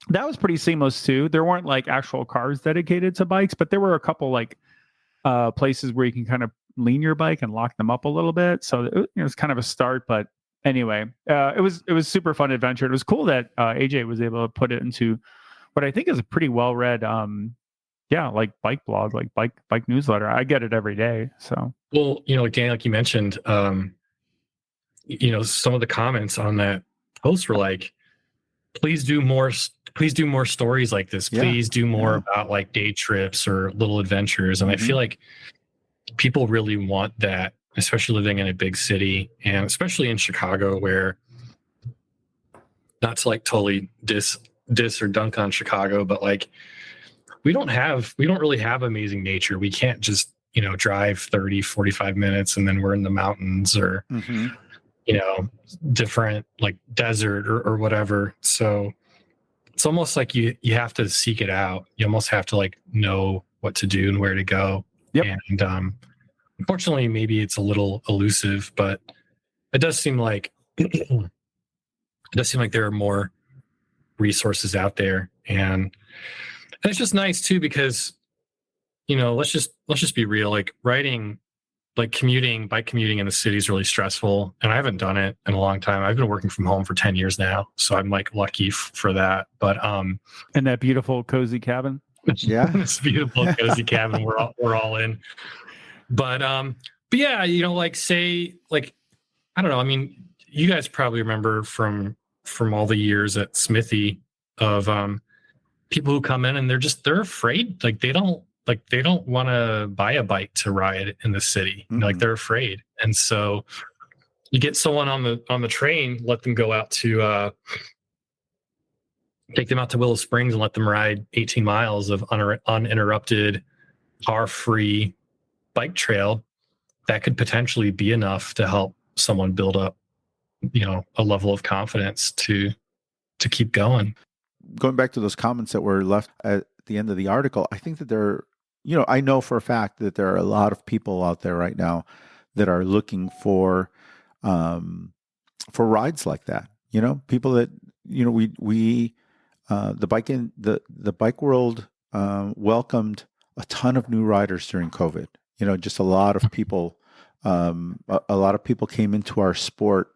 that was pretty seamless too. There weren't like actual cars dedicated to bikes, but there were a couple like places where you can kind of lean your bike and lock them up a little bit. So it was kind of a start. But anyway, it was super fun adventure. It was cool that AJ was able to put it into what I think is a pretty well read like bike blog, like bike newsletter. I get it every day. So, well, you know, Dan, like you mentioned, you know, some of the comments on that post were like, please do more stories like this. Please do more about like day trips or little adventures. And I feel like people really want that, especially living in a big city, and especially in Chicago, where, not to like totally diss or dunk on Chicago, but like, we don't really have amazing nature. We can't just, you know, drive 30, 45 minutes and then we're in the mountains, or, you know, different like desert or whatever. So it's almost like you have to seek it out. You almost have to like know what to do and where to go. Yep. And unfortunately, maybe it's a little elusive, but it does seem like there are more resources out there, and it's just nice too because let's just be real. Like riding, like bike commuting in the city is really stressful, and I haven't done it in a long time. I've been working from home for 10 years now, so I'm like lucky for that. But in that beautiful cozy cabin, this beautiful cozy cabin we're all in. But yeah, like say like I don't know. I mean, you guys probably remember from all the years at Smithy of people who come in and they're afraid. Like they don't want to buy a bike to ride in the city. Mm-hmm. Like they're afraid. And so you get someone on the train, let them go out to take them out to Willow Springs and let them ride 18 miles of uninterrupted car-free bike trail. That could potentially be enough to help someone build up, a level of confidence to keep going. Going back to those comments that were left at the end of the article, I think that I know for a fact that there are a lot of people out there right now that are looking for rides like that. People that we the bike world welcomed a ton of new riders during COVID. Just a lot of people. A lot of people came into our sport,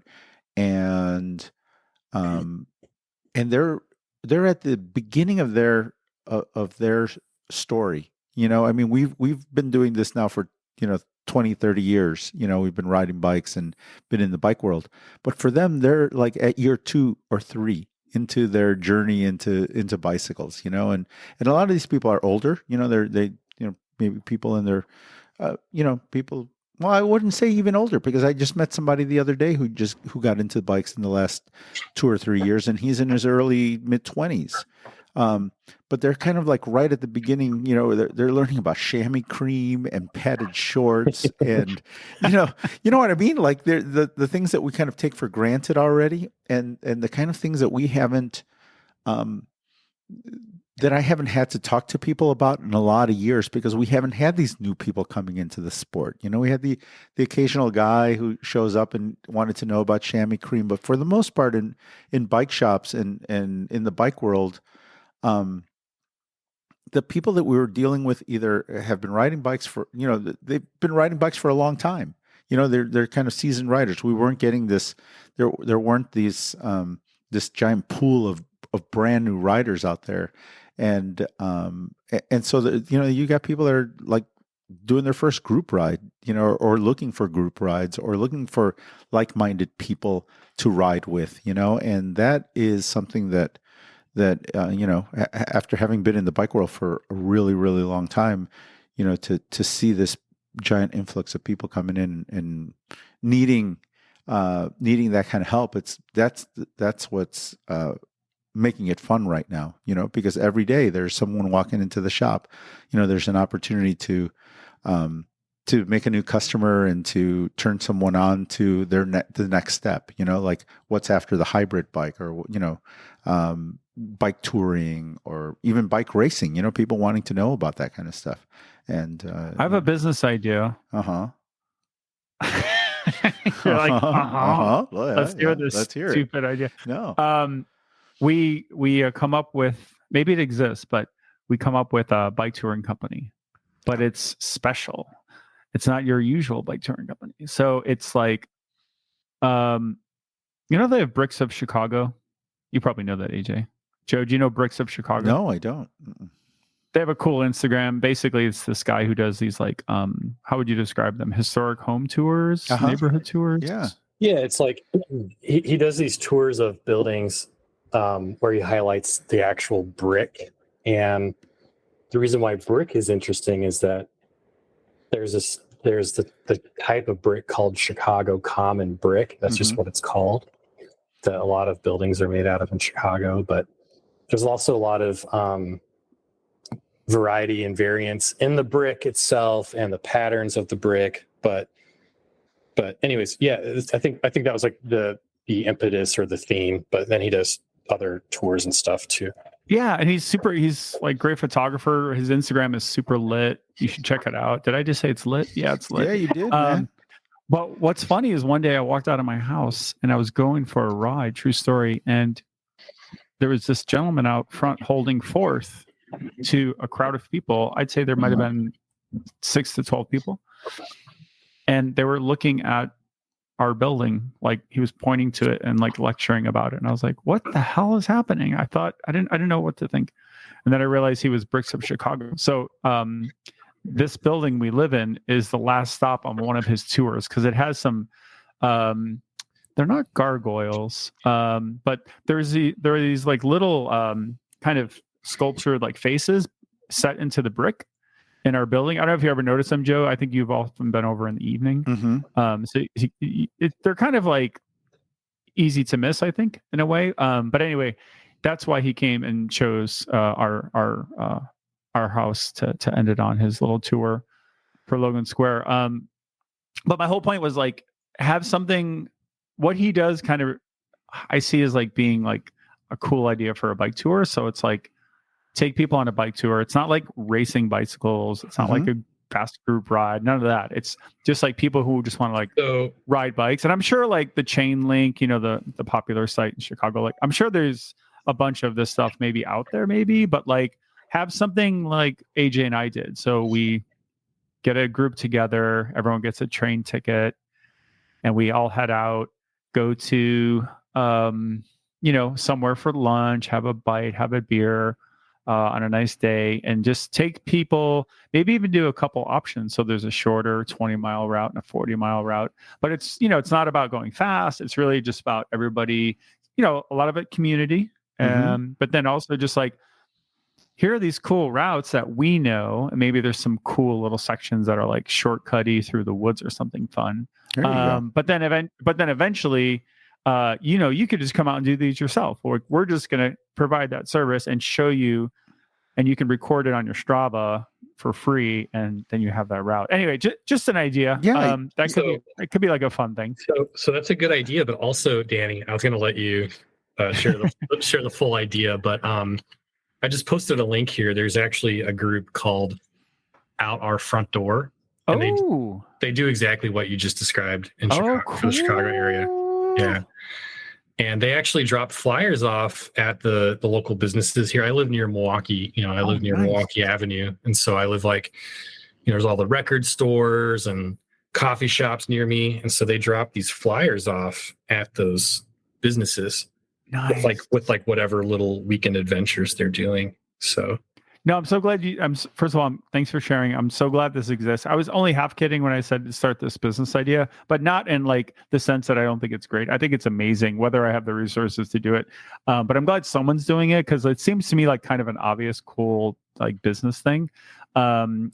and they're at the beginning of their story. I mean, we've been doing this now for 20, 30 years. We've been riding bikes and been in the bike world, but for them, they're like at year 2 or 3 into their journey into bicycles. And a lot of these people are older. They maybe people in their people. Well, I wouldn't say even older, because I just met somebody the other day who got into bikes in the last 2 or 3 years, and he's in his early mid-20s. But they're kind of like right at the beginning. They're learning about chamois cream and padded shorts, and you know what I mean. Like the things that we kind of take for granted already, and the kind of things that we haven't. That I haven't had to talk to people about in a lot of years, because we haven't had these new people coming into the sport. We had the occasional guy who shows up and wanted to know about chamois cream, but for the most part in bike shops and in the bike world, the people that we were dealing with either have been riding bikes for, they've been riding bikes for a long time. They're kind of seasoned riders. We weren't getting this, there weren't these, this giant pool of brand new riders out there. And so you got people that are like doing their first group ride, or looking for group rides, or looking for like-minded people to ride with, and that is something that after having been in the bike world for a really, really long time, to see this giant influx of people coming in and needing that kind of help, that's what's making it fun right now, because every day there's someone walking into the shop. There's an opportunity to make a new customer and to turn someone on to the next step, like what's after the hybrid bike, or, bike touring, or even bike racing, people wanting to know about that kind of stuff. And I have a business idea. You're like, Well, let's hear this stupid idea. No. We come up with, maybe it exists, but we come up with a bike touring company, but it's special. It's not your usual bike touring company. So it's like, they have Bricks of Chicago. You probably know that, AJ. Joe, do you know Bricks of Chicago? No, I don't. They have a cool Instagram. Basically, it's this guy who does these like, how would you describe them? Historic home tours, neighborhood tours. Yeah. Yeah, it's like he does these tours of buildings where he highlights the actual brick. And the reason why brick is interesting is that there's the type of brick called Chicago common brick. That's just what it's called. That a lot of buildings are made out of in Chicago, but there's also a lot of variety and variance in the brick itself and the patterns of the brick. But anyways, yeah, I think that was like the impetus or the theme. But then he does other tours and stuff too. Yeah, and he's like great photographer. His Instagram is super lit. You should check it out. Did I just say it's lit? Yeah, it's lit. Yeah, you did, man. But what's funny is one day I walked out of my house and I was going for a ride, true story, and there was this gentleman out front holding forth to a crowd of people. I'd say there might have been 6 to 12 people. And they were looking at our building, like he was pointing to it and like lecturing about it. And I was like, what the hell is happening? I didn't know what to think. And then I realized he was Bricks of Chicago. So this building we live in is the last stop on one of his tours, because it has some they're not gargoyles, but there are these like little kind of sculptured like faces set into the brick in our building. I don't know if you ever noticed them, Joe. I think you've often been over in the evening. Mm-hmm. So they're kind of like easy to miss, I think, in a way. But anyway, that's why he came and chose our house to end it on his little tour for Logan Square. But my whole point was like, have something. What he does kind of, I see as like being like a cool idea for a bike tour. So it's like, take people on a bike tour. It's not like racing bicycles. It's not like a fast group ride. None of that. It's just like people who just want to like ride bikes. And I'm sure like the Chain Link, you know, the popular site in Chicago, like I'm sure there's a bunch of this stuff maybe out there, maybe, but like have something like AJ and I did. So we get a group together, everyone gets a train ticket, and we all head out, go to, you know, somewhere for lunch, have a bite, have a beer, on a nice day, and just take people, maybe even do a couple options. So there's a shorter 20-mile route and a 40-mile route, but it's, you know, it's not about going fast. It's really just about everybody, you know, a lot of it community. But then also just like, here are these cool routes that we know, and maybe there's some cool little sections that are like shortcutty through the woods or something fun. But then eventually, you know, you could just come out and do these yourself, or we're just going to provide that service and show you, and you can record it on your Strava for free, and then you have that route. Anyway, just an idea. Yeah, it could be like a fun thing. So that's a good idea, but also, Danny, I was going to let you share the full idea, but I just posted a link here. There's actually a group called Out Our Front Door, and they do exactly what you just described in Chicago, cool. for the Chicago area. Yeah. And they actually drop flyers off at the local businesses here. I live near Milwaukee, you know, I live near Milwaukee Avenue. And so I live like, you know, there's all the record stores and coffee shops near me. And so they drop these flyers off at those businesses. Nice. with whatever little weekend adventures they're doing. So no, I'm so glad first of all, thanks for sharing. I'm so glad this exists. I was only half kidding when I said to start this business idea, but not in like the sense that I don't think it's great. I think it's amazing, whether I have the resources to do it. But I'm glad someone's doing it, because it seems to me like kind of an obvious, cool, like business thing,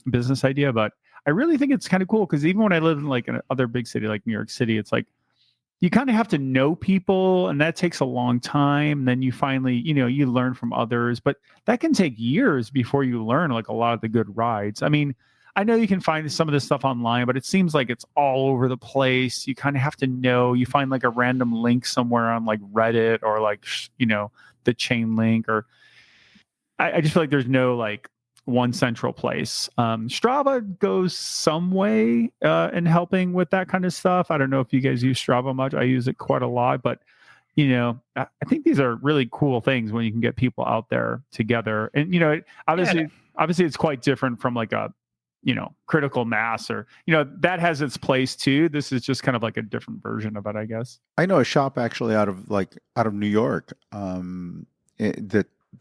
business idea. But I really think it's kind of cool, because even when I live in like another big city, like New York City, it's like, you kind of have to know people, and that takes a long time. Then you finally, you know, you learn from others, but that can take years before you learn like a lot of the good rides. I mean, I know you can find some of this stuff online, but it seems like it's all over the place. You kind of have to know, you find like a random link somewhere on like Reddit or like, you know, the Chain Link, or I just feel like there's no like one central place. Strava goes some way in helping with that kind of stuff. I don't know if you guys use Strava much. I use it quite a lot, but you know, I think these are really cool things when you can get people out there together. And you know, obviously it's quite different from like a, you know, critical mass, or you know, that has its place too. This is just kind of like a different version of it, I guess. I know a shop actually out of New York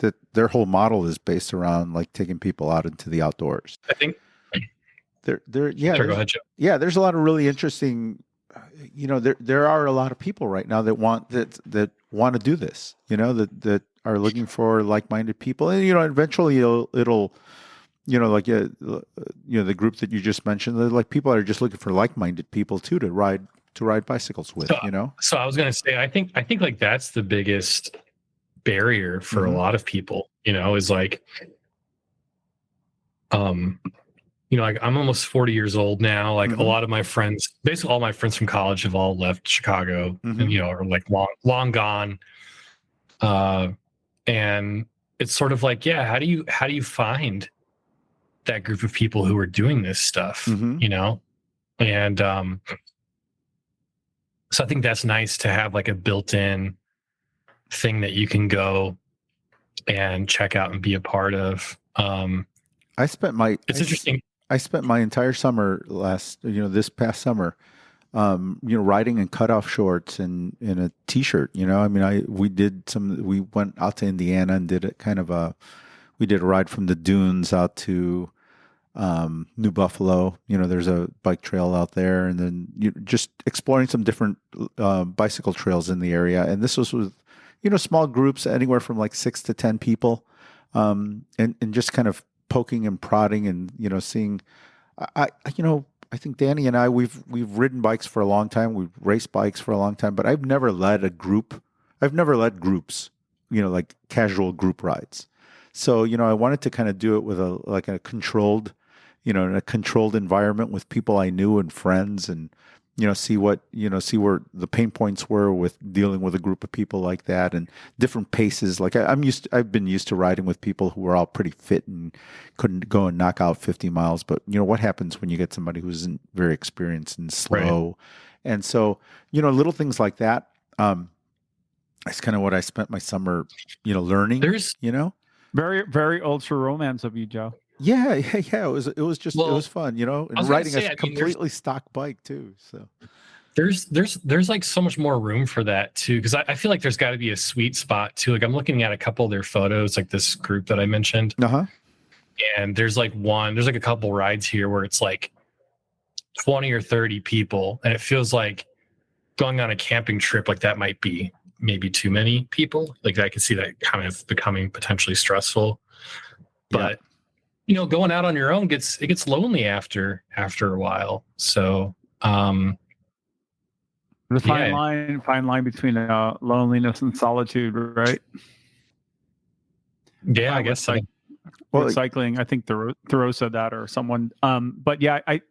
that their whole model is based around like taking people out into the outdoors. I think go ahead, Joe. Yeah, there's a lot of really interesting, you know, there are a lot of people right now that want to do this, you know, that are looking for like-minded people. And you know, eventually it'll you know, like you know, the group that you just mentioned, they're like people that are just looking for like-minded people too to ride bicycles with, you know. So I was going to say, I think like that's the biggest barrier for a lot of people, you know, is like, you know, like I'm almost 40 years old now. Like a lot of my friends, basically all my friends from college have all left Chicago and, you know, are like long gone. And it's sort of like, yeah, how do you find that group of people who are doing this stuff, you know? And so I think that's nice to have like a built-in thing that you can go and check out and be a part of. It's interesting. I spent my entire summer this past summer, riding in cutoff shorts and in a t-shirt. I mean, we went out to Indiana and did we did a ride from the dunes out to New Buffalo. There's a bike trail out there, and then just exploring some different bicycle trails in the area. And this was with, small groups, anywhere from like 6 to 10 people, and just kind of poking and prodding and, seeing, I think Danny and I, we've ridden bikes for a long time. We've raced bikes for a long time, but I've never led a group. I've never led groups, like casual group rides. So, I wanted to kind of do it with a controlled, in a controlled environment with people I knew and friends, and, see where the pain points were with dealing with a group of people like that, and different paces. Like I've been used to riding with people who were all pretty fit and couldn't go and knock out 50 miles. But what happens when you get somebody who isn't very experienced and slow? Right. And so, little things like that. That's kind of what I spent my summer, learning. Very, very ultra romance of you, Joe. Yeah. It was fun, and riding a completely stock bike too. So there's like so much more room for that too, because I feel like there's got to be a sweet spot too. Like I'm looking at a couple of their photos, like this group that I mentioned, and there's like a couple rides here where it's like 20 or 30 people, and it feels like going on a camping trip like that might be maybe too many people. Like I could see that kind of becoming potentially stressful, but going out on your own gets lonely after a while. So the fine line between loneliness and solitude, right? Yeah, I guess so. Well, cycling, I think Thoreau said that, or someone. But yeah, I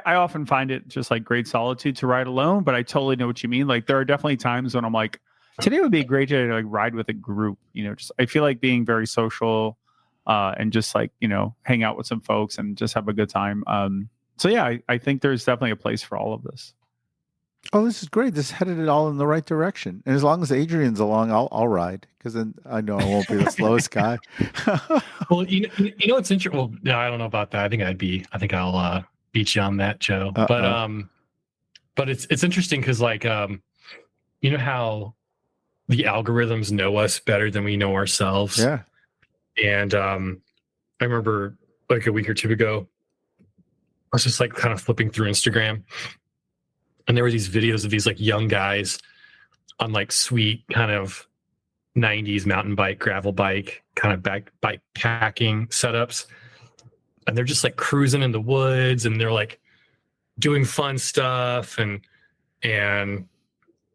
often find it just like great solitude to ride alone. But I totally know what you mean. Like there are definitely times when I'm like, today would be a great day to like ride with a group. Just I feel like being very social, and just like hang out with some folks and just have a good time. So yeah, I think there's definitely a place for all of this. Oh, this is great. This headed it all in the right direction. And as long as Adrian's along, I'll ride, because then I know I won't be the slowest guy. Well, it's interesting. Well, no, I don't know about that. I think I'll beat you on that, Joe. But it's interesting because like how the algorithms know us better than we know ourselves. Yeah. And I remember like a week or two ago, I was just like kind of flipping through Instagram, and there were these videos of these like young guys on like sweet kind of 90s mountain bike, gravel bike, kind of bike packing setups. And they're just like cruising in the woods, and they're like doing fun stuff. And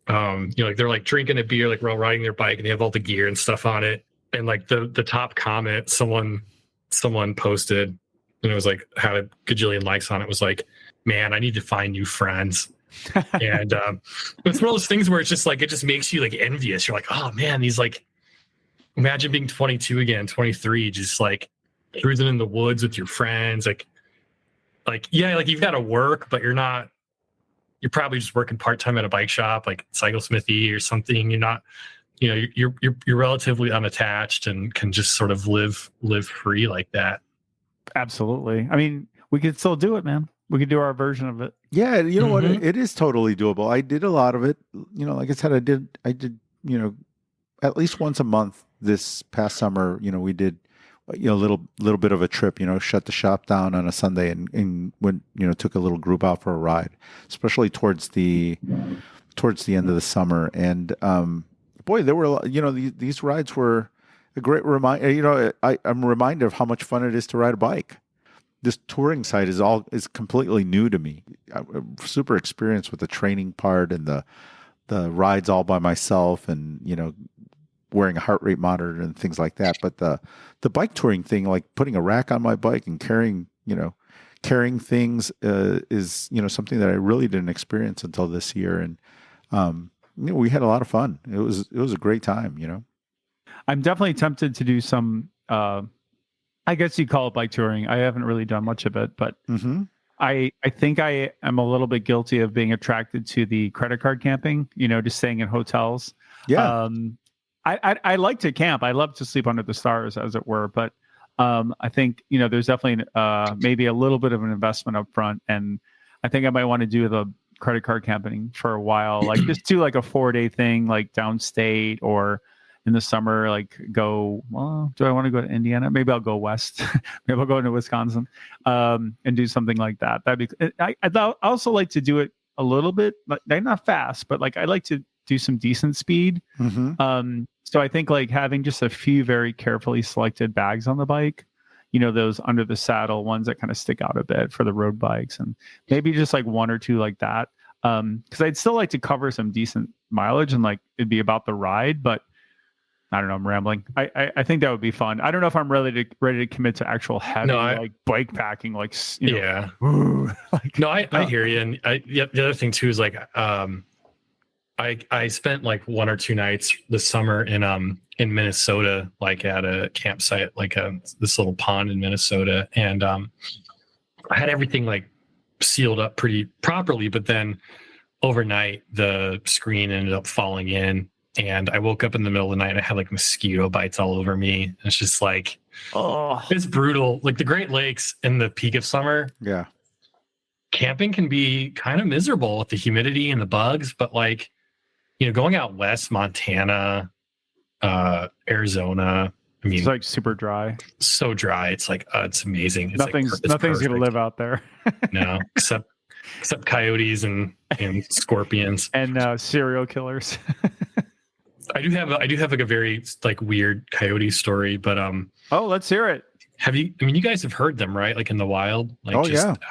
like they're like drinking a beer, like while riding their bike, and they have all the gear and stuff on it. And like the top comment, someone posted, and it was like had a gajillion likes on it, was like, man, I need to find new friends. And it's one of those things where it's just like, it just makes you like envious. You're like, oh man, these like, imagine being 22 again, 23, just like cruising in the woods with your friends. Like yeah, like you've got to work, but you're probably just working part-time at a bike shop, like Cycle Smithy or something. You're not, you're relatively unattached and can just sort of live free like that. Absolutely. I mean, we could still do it, man. We could do our version of it. Yeah, you know what? It is totally doable. I did a lot of it. Like I said, I did, at least once a month this past summer. We did, a little bit of a trip. Shut the shop down on a Sunday and went, took a little group out for a ride, especially towards the end of the summer. And boy, there were, these rides were a great reminder. I'm reminded of how much fun it is to ride a bike. This touring site is completely new to me. I'm super experienced with the training part and the rides all by myself, and wearing a heart rate monitor and things like that. But the bike touring thing, like putting a rack on my bike and carrying things, is something that I really didn't experience until this year. And we had a lot of fun. It was a great time. I'm definitely tempted to do some. I guess you call it bike touring. I haven't really done much of it, but I think I am a little bit guilty of being attracted to the credit card camping. Just staying in hotels. Yeah. I like to camp. I love to sleep under the stars, as it were. But I think there's definitely maybe a little bit of an investment up front, and I think I might want to do the credit card camping for a while. Like just do like a 4-day thing, like downstate, or in the summer, like go. Well, do I want to go to Indiana? Maybe I'll go west. Maybe I'll go into Wisconsin and do something like that. That'd be. I also like to do it a little bit, like not fast, but like I like to do some decent speed. So I think like having just a few very carefully selected bags on the bike, those under the saddle ones that kind of stick out a bit for the road bikes, and maybe just like one or two like that. Because I'd still like to cover some decent mileage, and like it'd be about the ride, but I don't know. I'm rambling. I think that would be fun. I don't know if I'm ready to commit to actual heavy like bike packing, like yeah. I hear you. And the other thing too is like I spent like 1 or 2 nights this summer in Minnesota, like at a campsite, like this little pond in Minnesota, and I had everything like sealed up pretty properly, but then overnight the screen ended up falling in. And I woke up in the middle of the night and I had like mosquito bites all over me. And it's just like, it's brutal. Like the Great Lakes in the peak of summer. Yeah. Camping can be kind of miserable with the humidity and the bugs, but like, going out west, Montana, Arizona. I mean, it's like super dry. So dry. It's like, it's amazing. It's nothing's going to live out there. No, except coyotes and scorpions and serial killers. I do have like a very like weird coyote story, but let's hear it. You guys have heard them, right? Like in the wild, like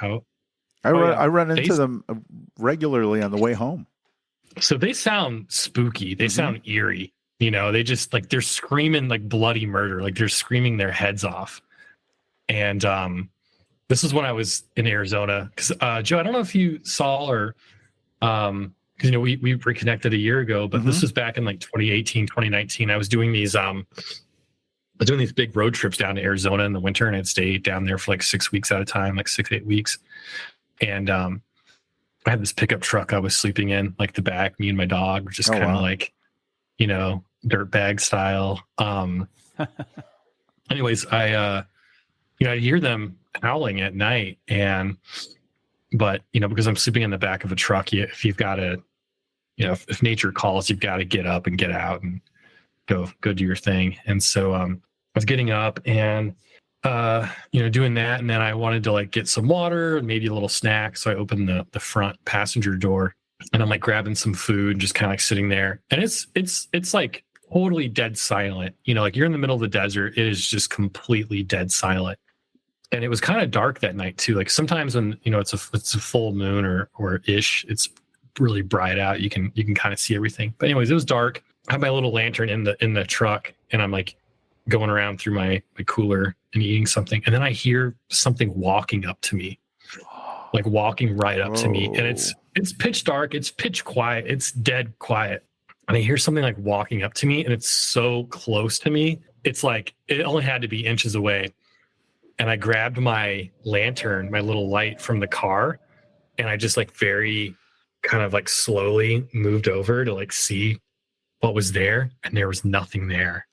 out. I run into them regularly on the way home. So they sound spooky. They sound eerie. They just like they're screaming like bloody murder, like they're screaming their heads off. And this is when I was in Arizona, because Joe, I don't know if you saw or because we reconnected a year ago, but this was back in like 2018, 2019. I was doing these big road trips down to Arizona in the winter, and I'd stay down there for like 6 weeks at a time, like 6-8 weeks. And I had this pickup truck I was sleeping in, like the back, me and my dog were just kind of like, dirt bag style. Anyways, I'd hear them howling at night, but because I'm sleeping in the back of a truck, if you've got to, if nature calls, you've got to get up and get out and go do your thing. And so I was getting up and doing that, and then I wanted to like get some water and maybe a little snack. So I opened the front passenger door, and I'm like grabbing some food and just kind of like sitting there. And it's like totally dead silent. Like you're in the middle of the desert. It is just completely dead silent. And it was kind of dark that night too. Like sometimes when it's a full moon or ish, it's really bright out. You can kind of see everything. But anyways, it was dark. I had my little lantern in the truck, and I'm like going around through my cooler and eating something, and then I hear something walking up to me, like walking right up to me, and it's pitch dark. It's pitch quiet. It's dead quiet, and I hear something like walking up to me, and it's so close to me. It's like it only had to be inches away. And I grabbed my lantern, my little light from the car, and I just like very kind of like slowly moved over to like see what was there, and there was nothing there.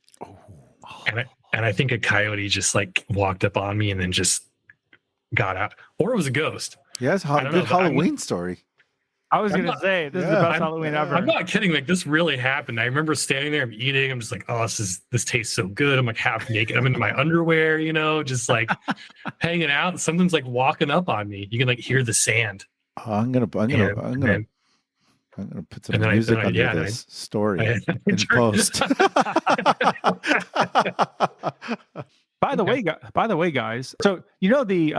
And I think a coyote just like walked up on me and then just got out, or it was a ghost. Yeah, it's a good Halloween story. I was going to say, this is the best Halloween ever. I'm not kidding. Like this really happened. I remember standing there, I'm eating. I'm just like, oh, this tastes so good. I'm like half naked. I'm in my underwear, just like hanging out. And something's like walking up on me. You can like hear the sand. Oh, I'm gonna put some music under this story in post. By the way, guys. So the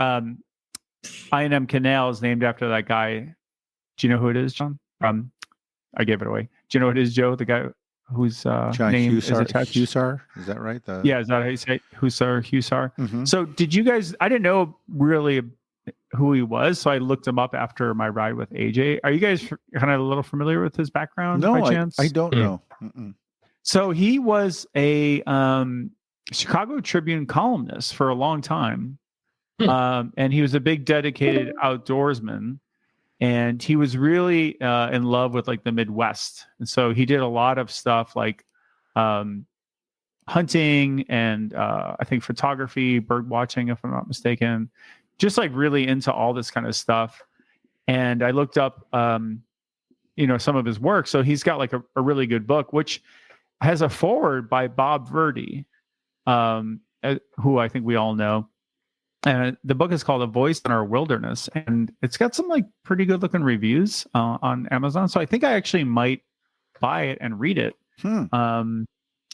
I&M Canal is named after that guy. Do you know who it is, John? I gave it away. Do you know who it is, Joe? The guy whose name is attached. Hussar? Is that right? Yeah, is that how you say it? Hussar? Mm-hmm. So did you guys? I didn't know really who he was, so I looked him up after my ride with AJ. Are you guys kind of a little familiar with his background? No, by chance? I don't know. Mm-mm. So he was a Chicago Tribune columnist for a long time. And he was a big dedicated outdoorsman. And he was really in love with like the Midwest. And so he did a lot of stuff like hunting and I think photography, bird watching, if I'm not mistaken, just like really into all this kind of stuff. And I looked up, some of his work. So he's got like a really good book, which has a foreword by Bob Verdi, who I think we all know. And the book is called A Voice in Our Wilderness. And it's got some like pretty good looking reviews on Amazon. So I think I actually might buy it and read it.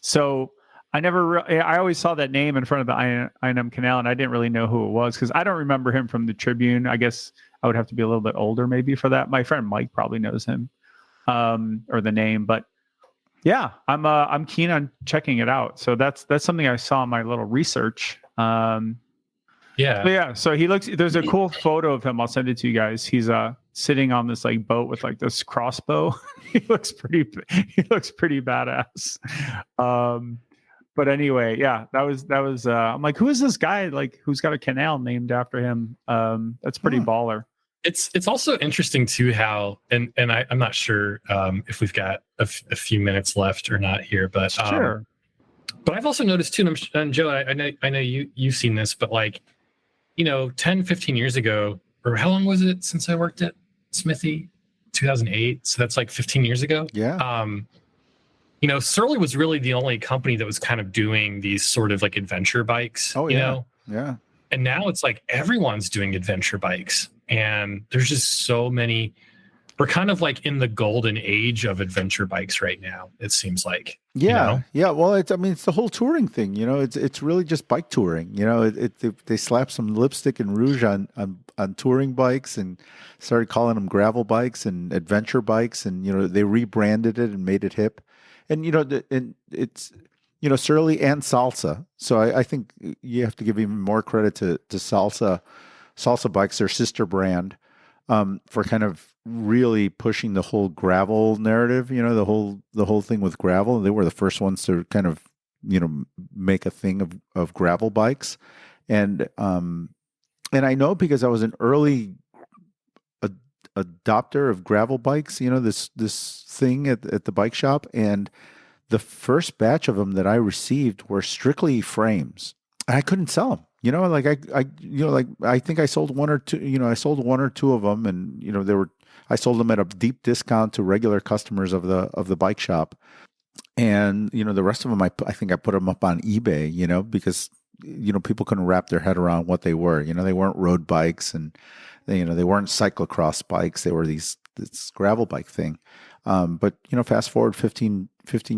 So I always saw that name in front of the I&M Canal, and I didn't really know who it was because I don't remember him from the Tribune. I guess I would have to be a little bit older maybe for that. My friend Mike probably knows him or the name, but yeah, I'm keen on checking it out. So that's something I saw in my little research. So he looks. There's a cool photo of him. I'll send it to you guys. He's sitting on this like boat with like this crossbow. He looks pretty badass. But anyway, yeah, that was. I'm like, who is this guy? Like, who's got a canal named after him? That's pretty baller. It's also interesting too how I'm not sure if we've got a few minutes left or not here, but sure. But I've also noticed too, and Joe, I know you've seen this, but like, 10, 15 years ago, or how long was it since I worked at Smithy? 2008. So that's like 15 years ago. Yeah. Surly was really the only company that was kind of doing these sort of like adventure bikes. Oh, yeah. Yeah. And now it's like everyone's doing adventure bikes. And there's just so many. We're kind of like in the golden age of adventure bikes right now, it seems like. Yeah. Yeah. Well, it's the whole touring thing, it's really just bike touring. They slapped some lipstick and rouge on touring bikes and started calling them gravel bikes and adventure bikes. And, they rebranded it and made it hip. And, it's, Surly and Salsa. So I think you have to give even more credit to Salsa bikes, their sister brand, for kind of really pushing the whole gravel narrative, the whole thing with gravel. They were the first ones to kind of, make a thing of gravel bikes. And I know because I was an early adopter of gravel bikes, this thing at the bike shop. And the first batch of them that I received were strictly frames. And I couldn't sell them. I think I sold one or two, I sold one or two of them, and, I sold them at a deep discount to regular customers of the bike shop. And, the rest of them, I think I put them up on eBay, because, people couldn't wrap their head around what they were. They weren't road bikes, and they weren't cyclocross bikes. They were this gravel bike thing. But, fast forward 15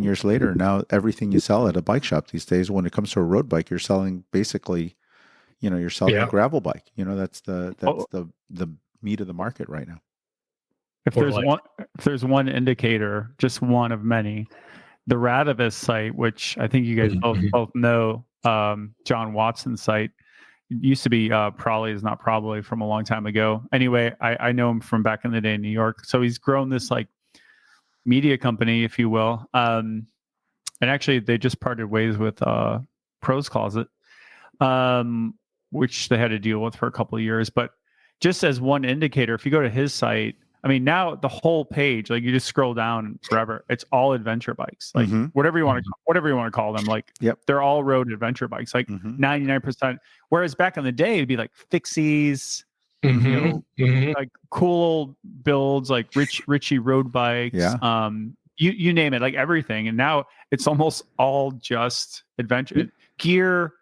years later, now everything you sell at a bike shop these days, when it comes to a road bike, you're selling basically, you're selling a gravel bike. That's the meat of the market right now. If there's one indicator, just one of many, the Radavis site, which I think you guys both know, John Watson's site, used to be Probably is not probably from a long time ago. Anyway, I know him from back in the day in New York. So he's grown this like media company, if you will. And actually they just parted ways with Pros Closet, which they had to deal with for a couple of years. But just as one indicator, if you go to his site, now the whole page, like you just scroll down forever, it's all adventure bikes, like whatever you want to call them. Like, they're all road adventure bikes, like 99%. Whereas back in the day, it'd be like fixies, like cool builds, like Richie road bikes, you name it, like everything. And now it's almost all just adventure gear,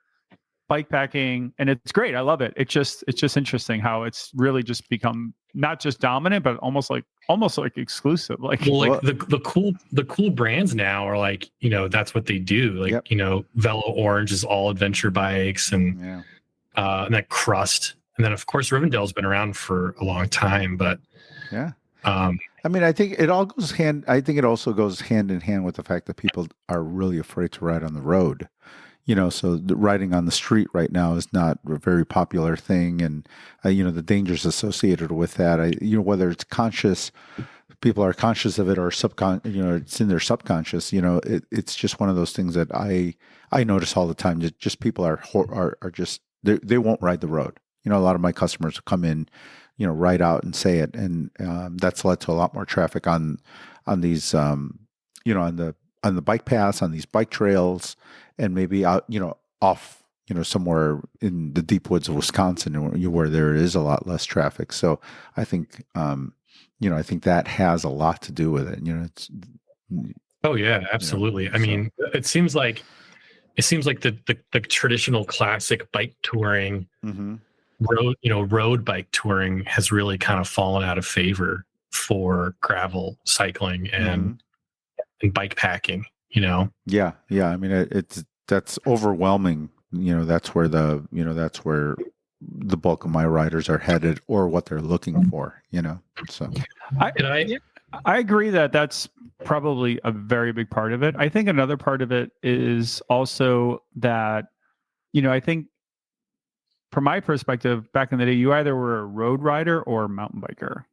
bike packing, and it's great. I love it. It's just interesting how it's really just become not just dominant, but almost like exclusive. Like, well, like the cool brands now are like, that's what they do. Like, Velo Orange is all adventure bikes, and that Crust, and then of course Rivendell's been around for a long time. But I think it all goes hand. I think it also goes hand in hand with the fact that people are really afraid to ride on the road. So the riding on the street right now is not a very popular thing. And, the dangers associated with that, whether it's conscious people are conscious of it or it's in their subconscious. It's just one of those things that I notice all the time. Just people are just they won't ride the road. A lot of my customers come in, right out and say it, and that's led to a lot more traffic on these, on the bike paths, on these bike trails, and maybe out, off, somewhere in the deep woods of Wisconsin, where there is a lot less traffic. So I think, I think that has a lot to do with it. It's. Oh yeah, absolutely. I mean, it seems like the traditional classic bike touring. Mm-hmm. road bike touring has really kind of fallen out of favor for gravel cycling and bike packing. Yeah. I mean, that's overwhelming. That's where the bulk of my riders are headed, or what they're looking for. So I agree that that's probably a very big part of it. I think another part of it is also that, I think, from my perspective, back in the day, you either were a road rider or a mountain biker.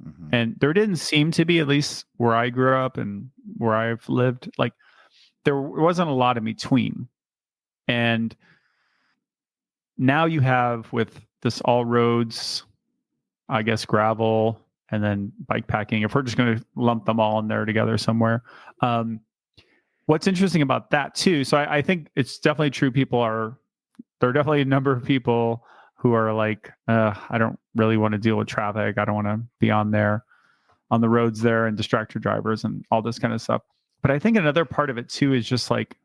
Mm-hmm. And there didn't seem to be, at least where I grew up and where I've lived, like there wasn't a lot in between. And now you have, with this all roads, I guess gravel, and then bike packing, if we're just going to lump them all in there together somewhere. What's interesting about that too, so I think it's definitely true. There are definitely a number of people who are like, I don't really want to deal with traffic. I don't want to be on the roads there and distract your drivers and all this kind of stuff. But I think another part of it too is just like,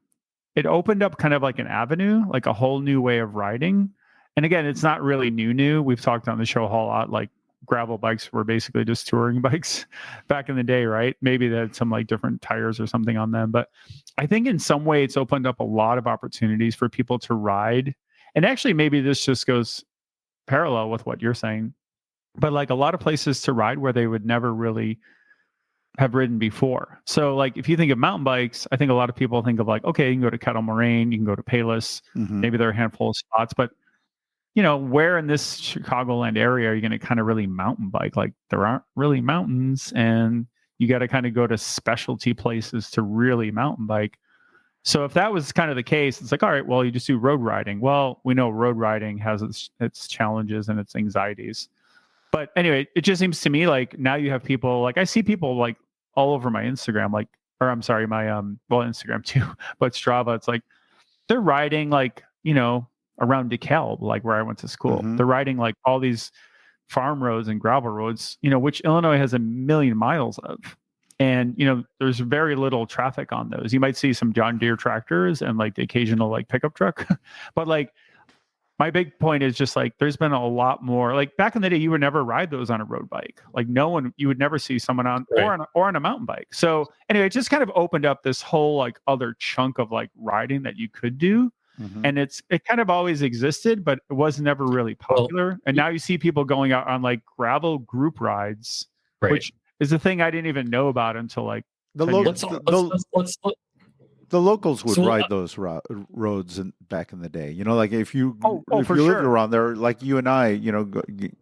it opened up kind of like an avenue, like a whole new way of riding. And again, it's not really new. We've talked on the show a whole lot, like gravel bikes were basically just touring bikes back in the day, right? Maybe they had some like different tires or something on them. But I think in some way it's opened up a lot of opportunities for people to ride. And actually, maybe this just goes parallel with what you're saying, but like a lot of places to ride where they would never really have ridden before. So like, if you think of mountain bikes, I think a lot of people think of like, okay, you can go to Kettle Moraine, you can go to Payless, maybe there are a handful of spots, but where in this Chicagoland area are you going to kind of really mountain bike? Like there aren't really mountains, and you got to kind of go to specialty places to really mountain bike. So if that was kind of the case, it's like, all right, well, you just do road riding. Well, we know road riding has its challenges and its anxieties. But anyway, it just seems to me like now you have people, like I see people like all over my Instagram, like, or I'm sorry, my, Instagram too, but Strava, it's like, they're riding like, around DeKalb, like where I went to school. They're riding like all these farm roads and gravel roads, which Illinois has 1 million miles of. And, there's very little traffic on those. You might see some John Deere tractors and like the occasional like pickup truck. But like, my big point is just like, there's been a lot more, like back in the day, you would never ride those on a road bike. Like you would never see someone on, right, or on a mountain bike. So anyway, it just kind of opened up this whole like other chunk of like riding that you could do. And it kind of always existed, but it was never really popular. And now you see people going out on like gravel group rides, right, which is a thing I didn't even know about until like the locals would ride those roads back in the day. Like if you lived around there, like you and I,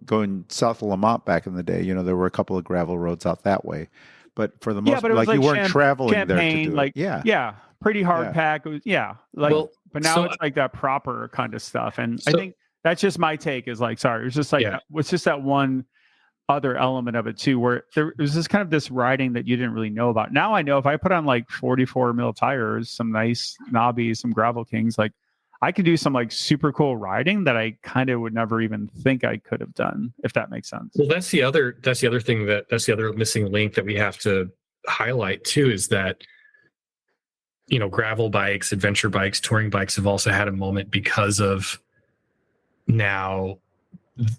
going south of Lamont back in the day, there were a couple of gravel roads out that way. But for the most part, like you weren't traveling there to do like, it. Yeah. Pretty hard pack. It was, but now it's like that proper kind of stuff. And I think that's just my take is like, sorry, it's just like, it's just that one other element of it too, where there was this kind of this riding that you didn't really know about. Now I know if I put on like 44 mil tires, some nice knobbies, some Gravel Kings, like I could do some like super cool riding that I kind of would never even think I could have done, if that makes sense. Well, that's the other thing that's the other missing link that we have to highlight too, is that gravel bikes, adventure bikes, touring bikes have also had a moment because of now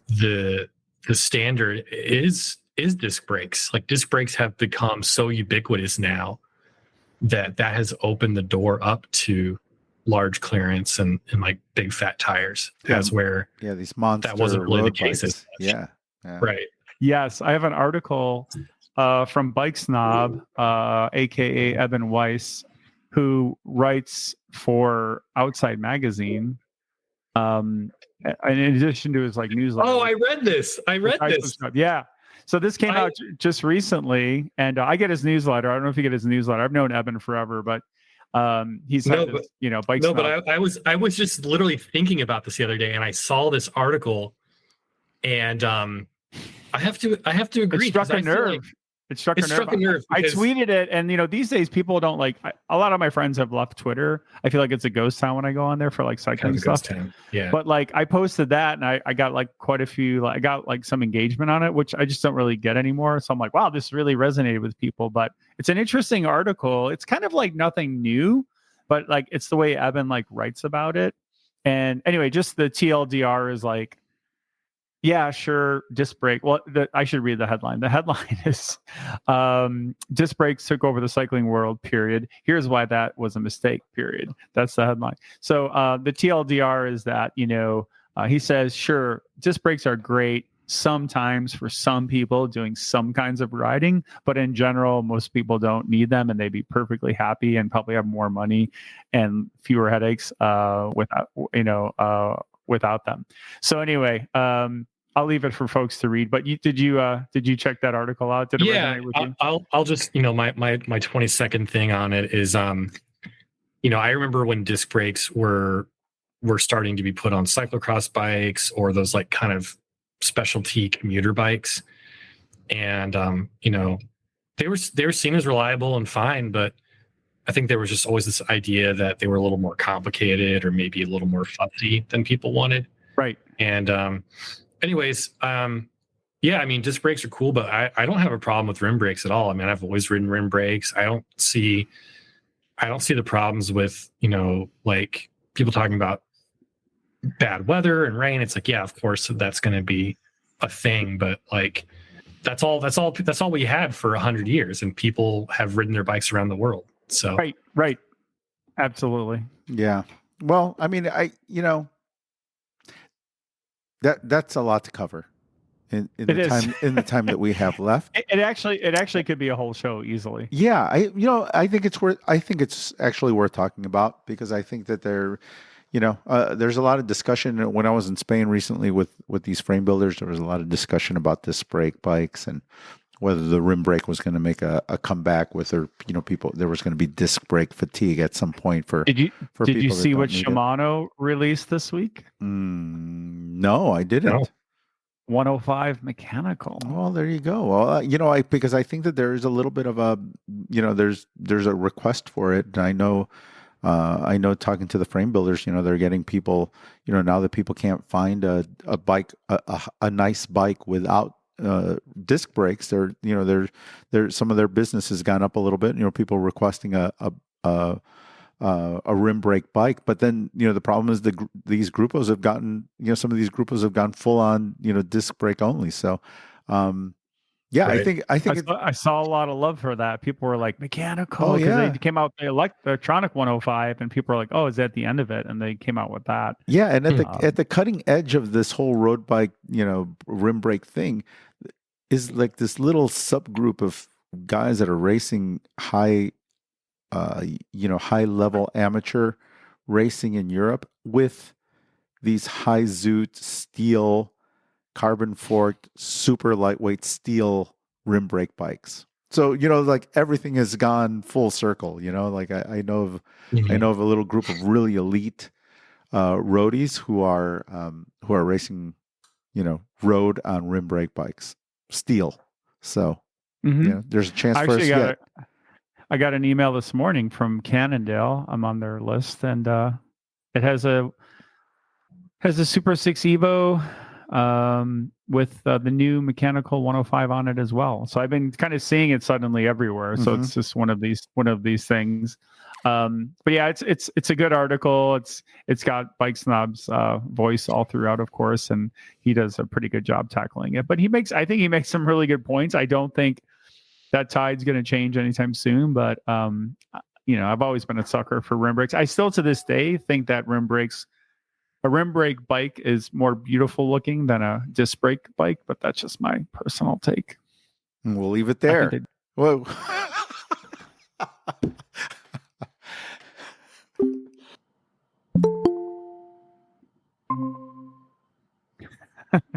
the standard is disc brakes. Like disc brakes have become so ubiquitous now that has opened the door up to large clearance and like big fat tires. That's where these monster that wasn't really the case. Yeah. Right. Yes, I have an article from Bike Snob, aka Evan Weiss, who writes for Outside Magazine, in addition to his like newsletter. Oh, I read this. Yeah. So this came out just recently, and I get his newsletter. I don't know if you get his newsletter. I've known Eben forever, but he's had this, bike. No, but I was just literally thinking about this the other day, and I saw this article, and I have to agree. It struck a nerve. It struck a nerve. I tweeted it, and these days people don't like. A lot of my friends have left Twitter. I feel like it's a ghost town when I go on there for like cycling stuff. Yeah. But like I posted that, and I got like quite a few. I got like some engagement on it, which I just don't really get anymore. So I'm like, wow, this really resonated with people. But it's an interesting article. It's kind of like nothing new, but like it's the way Eben like writes about it. And anyway, just the TLDR is like, yeah, sure. Disc brake. Well, I should read the headline. The headline is disc brakes took over the cycling world, period. Here's why that was a mistake, period. That's the headline. So the TLDR is that, he says, sure, disc brakes are great sometimes for some people doing some kinds of riding, but in general, most people don't need them, and they'd be perfectly happy and probably have more money and fewer headaches without them. So anyway, I'll leave it for folks to read. But did you check that article out? Did it resonate with you? I'll just my 20-second thing on it is I remember when disc brakes were starting to be put on cyclocross bikes or those like kind of specialty commuter bikes, and they were seen as reliable and fine, but I think there was just always this idea that they were a little more complicated or maybe a little more fussy than people wanted. Right. And anyways, disc brakes are cool, but I don't have a problem with rim brakes at all. I mean, I've always ridden rim brakes. I don't see the problems with, like people talking about bad weather and rain. It's like, yeah, of course that's going to be a thing, but like, that's all we had for 100 years, and people have ridden their bikes around the world. So right, absolutely, yeah. Well, I mean, that's a lot to cover in the time that we have left. It actually could be a whole show easily. Yeah, I think it's actually worth talking about, because I think that there's a lot of discussion. When I was in Spain recently with these frame builders, there was a lot of discussion about disc brake bikes and whether the rim brake was going to make a comeback with, or people, there was going to be disc brake fatigue at some point for. Did you see what Shimano released this week? No, I didn't. No. 105 mechanical. Well, there you go. Well, because I think that there is a little bit of a, there's a request for it, and I know talking to the frame builders, they're getting people, now that people can't find a bike, a nice bike without disc brakes, they're some of their business has gone up a little bit. People requesting a rim brake bike, but then the problem is these grupos have gotten some of these grupos have gone full on disc brake only. So right. I think I saw a lot of love for that. People were like mechanical because they came out, they electronic 105, and people were like, oh, is that the end of it? And they came out with that. Yeah, and at the cutting edge of this whole road bike, rim brake thing is like this little subgroup of guys that are racing high level amateur racing in Europe with these high zoot steel, carbon forked, super lightweight steel rim brake bikes. So like everything has gone full circle. Like I know of a little group of really elite roadies who are racing road on rim brake bikes, steel. So there's a chance for us. I got an email this morning from Cannondale. I'm on their list, and it has a Super 6 Evo with the new mechanical 105 on it as well. So I've been kind of seeing it suddenly everywhere. So it's just one of these things. But yeah, it's a good article. It's got Bike Snob's voice all throughout, of course, and he does a pretty good job tackling it. But I think he makes some really good points. I don't think that tide's going to change anytime soon, but I've always been a sucker for rim brakes. I still to this day think that a rim brake bike is more beautiful looking than a disc brake bike, but that's just my personal take. And we'll leave it there. Whoa.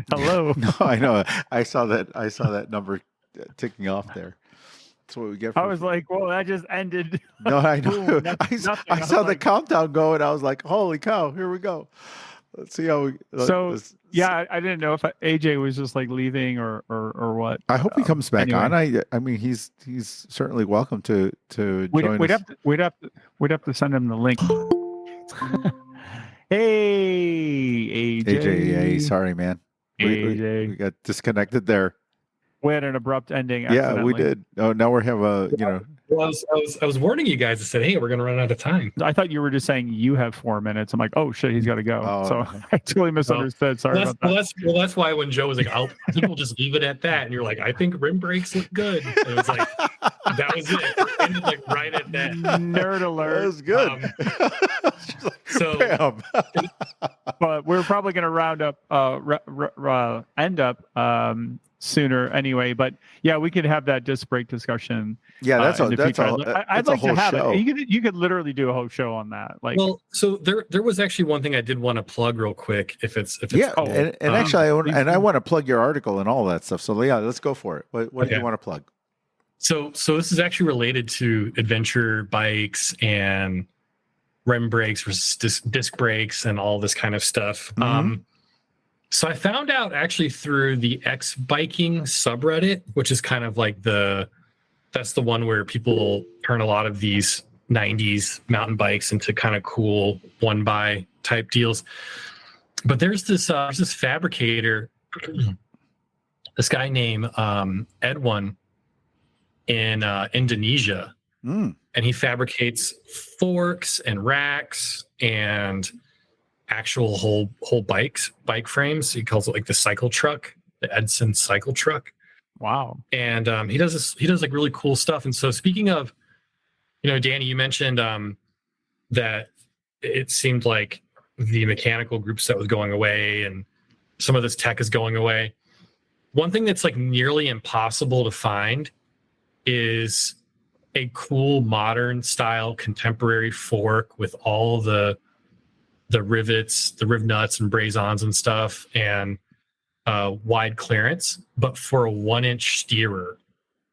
Hello. Hello. No, I know. I saw that number ticking off there. That's what we get. I was like, well, that just ended. No, I know. Boom, nothing. I saw the countdown go, and I was like, holy cow, here we go. Let's see how we. Yeah, I didn't know if AJ was just like leaving or what. I hope he comes back anyway. on. I mean, he's certainly welcome to join us. We'd have to send him the link. Hey, AJ. Sorry, man. We got disconnected there. We had an abrupt ending. Yeah, we did. Oh, now we have Well, I was warning you guys. I said, hey, we're going to run out of time. I thought you were just saying you have 4 minutes. I'm like, oh shit, he's got to go. Oh, so I totally misunderstood. Sorry about that. Well, that's why when Joe was like, I think we'll just leave it at that. And you're like, I think rim brakes look good. And it was like, that was it. It ended like right at that. Nerd alert. That was good. So, but we're probably going to round up, end up sooner anyway. But yeah, we could have that disc brake discussion. Yeah, I'd like to have it. You could literally do a whole show on that. Like, well, so there was actually one thing I did want to plug real quick. If it's cool. and actually, I want to plug your article and all that stuff. So yeah, let's go for it. What do you want to plug? So this is actually related to adventure bikes and rim brakes versus disc brakes and all this kind of stuff. Mm-hmm. So I found out actually through the X biking subreddit, which is kind of like that's the one where people turn a lot of these 90s mountain bikes into kind of cool one buy type deals. But there's this fabricator, this guy named Edwin in Indonesia, and he fabricates forks and racks and actual whole bike frames. He calls it like the cycle truck, the Edson cycle truck. Wow. And he does like really cool stuff. And so speaking of, Danny, you mentioned that it seemed like the mechanical group set was going away and some of this tech is going away. One thing that's like nearly impossible to find is a cool modern style contemporary fork with all the rivets, the riv nuts and brazons and stuff, and wide clearance, but for a 1-inch steerer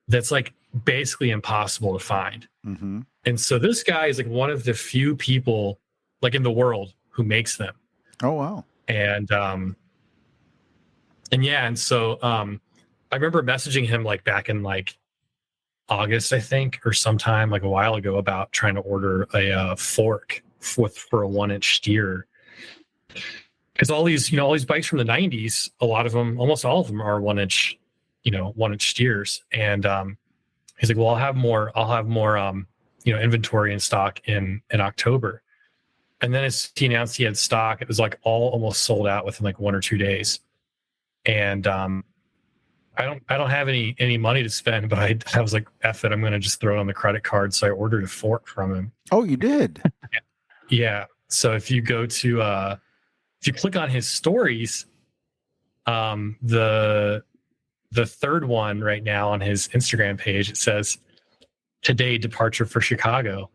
that's like basically impossible to find. Mm-hmm. And so this guy is like one of the few people like in the world who makes them. Oh, wow. And so I remember messaging him like back in like August, I think, or sometime like a while ago about trying to order a fork for a 1-inch steer, because all these bikes from the 90s, almost all of them are 1-inch 1-inch steers. And he's like, well, I'll have more inventory in stock in October. And then as he announced he had stock, it was like almost sold out within like 1 or 2 days. And I don't have any money to spend, but I was like, F it, I'm going to just throw it on the credit card. So I ordered a fork from him. Oh, you did? Yeah. So if you go to if you click on his stories, the third one right now on his Instagram page, it says, "Today departure for Chicago."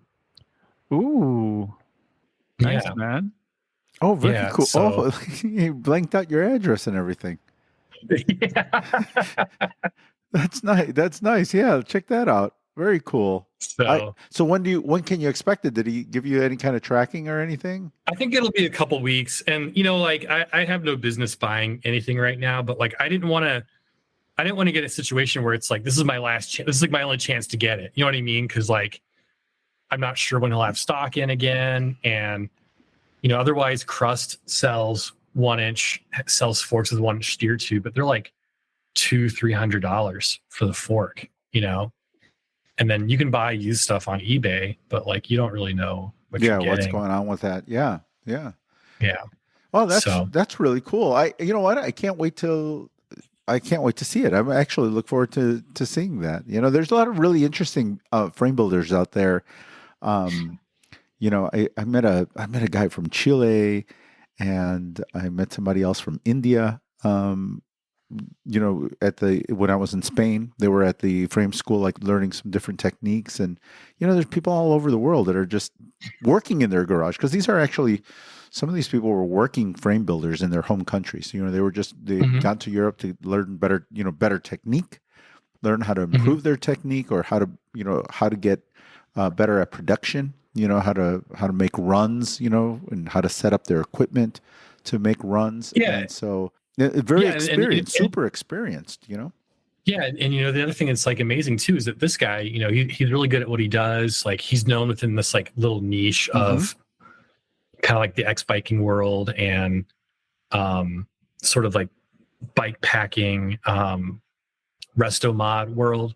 Ooh, nice, yeah. Man. Oh, very cool. So, you blanked out your address and everything. Yeah. That's nice. Yeah, check that out. Very cool. So when can you expect it? Did he give you any kind of tracking or anything? I think it'll be a couple weeks. And like I have no business buying anything right now, but like I didn't want to get a situation where it's like this is my last chance. This is like my only chance to get it. You know what I mean? Because like I'm not sure when he'll have stock in again, and otherwise Crust sells 1-inch, sells forks with 1-inch steer tube, but they're like $200-$300 for the fork. And then you can buy used stuff on eBay, but like you don't really know what you're getting. What's going on with that? Yeah. Well, that's really cool. You know what? I can't wait to see it. I'm actually look forward to seeing that. There's a lot of really interesting frame builders out there. I met a guy from Chile, and I met somebody else from India when I was in Spain, they were at the frame school, like learning some different techniques. And, there's people all over the world that are just working in their garage, because these are actually, some of these people were working frame builders in their home countries. They got to Europe to learn better technique, learn how to improve their technique, or how to get better at production, how to make runs, and how to set up their equipment to make runs. Yeah. And so very experienced, super experienced, Yeah. And, the other thing that's like amazing too, is that this guy, he's really good at what he does. Like, he's known within this like little niche of kind of like the X biking world and sort of like bike packing, resto mod world.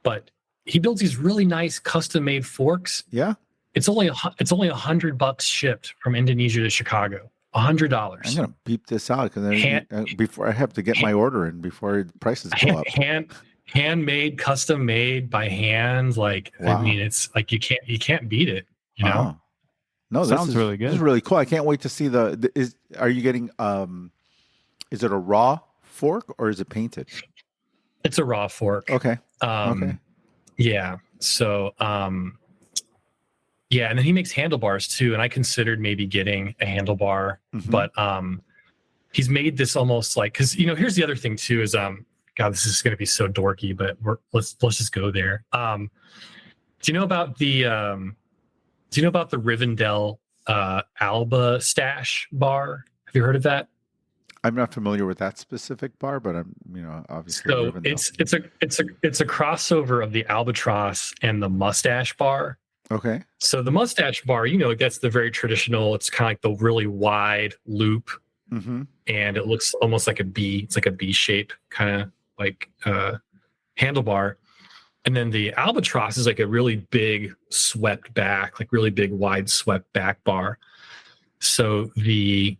But he builds these really nice custom made forks. Yeah. It's only $100 shipped from Indonesia to Chicago. $100. I'm gonna beep this out because before I have to get my order in before prices go up. Handmade, custom made by hand. Like, wow. I mean, it's like you can't beat it. Wow. No, this sounds really good. This is really cool. I can't wait to see are you getting is it a raw fork or is it painted? It's a raw fork. Okay. Okay. Yeah. So yeah, and then he makes handlebars too, and I considered maybe getting a handlebar, but he's made this almost like, because here's the other thing too is God, this is going to be so dorky, but let's just go there. Do you know about the Rivendell Alba Stash bar? Have you heard of that? I'm not familiar with that specific bar, but I'm obviously. So it's a crossover of the Albatross and the Mustache bar. Okay. So the Mustache bar, that's the very traditional. It's kind of like the really wide loop, and it looks almost like a B. It's like a B shape, kind of like handlebar. And then the Albatross is like a really big swept back, like really big wide swept back bar. So the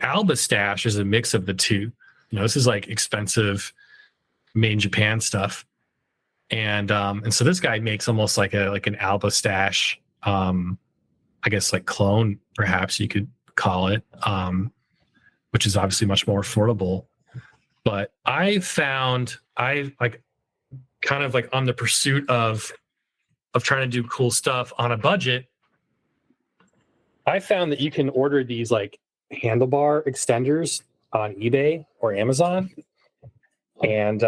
Alba Stash is a mix of the two. This is like expensive, made in Japan stuff. And so this guy makes almost like an Alba Stash, I guess like clone, perhaps you could call it, which is obviously much more affordable. But I like kind of like on the pursuit of trying to do cool stuff on a budget. I found that you can order these like handlebar extenders on eBay or Amazon, and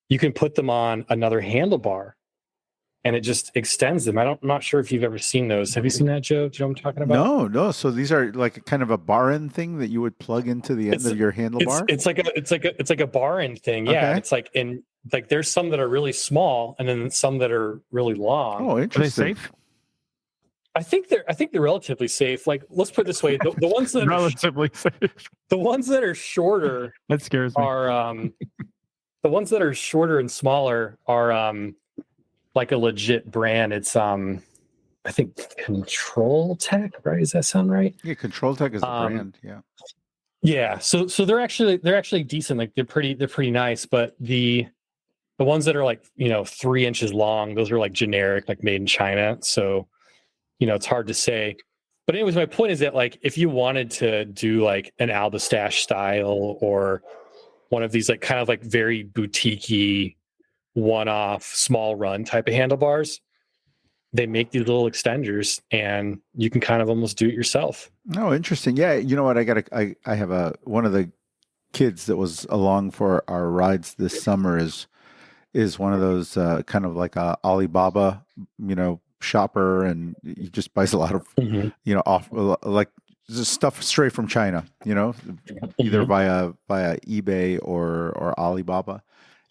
you can put them on another handlebar and it just extends them. I'm not sure if you've ever seen those. Have you seen that, Joe? Do you know what I'm talking about? No. So these are like a kind of a bar end thing that you would plug into the end of your handlebar. It's like a bar end thing. Yeah. Okay. It's like there's some that are really small and then some that are really long. Oh, interesting. Are they safe? I think they're relatively safe. Like, let's put it this way: the ones that relatively safe. The ones that are shorter that scares me. Are the ones that are shorter and smaller are like a legit brand. It's I think Control Tech, right? Does that sound right? Yeah, Control Tech is a brand. Yeah. Yeah. So they're actually decent. Like they're pretty nice. But the ones that are like 3 inches long, those are like generic, like made in China. So it's hard to say. But anyways, my point is that like if you wanted to do like an Alba Stash style or one of these like kind of like very boutique-y, one-off, small run type of handlebars, they make these little extenders and you can kind of almost do it yourself. Oh, interesting. Yeah. You know what? I have one of the kids that was along for our rides this summer is one of those kind of like a Alibaba, shopper, and he just buys a lot of, off like just stuff straight from China, either via eBay or Alibaba.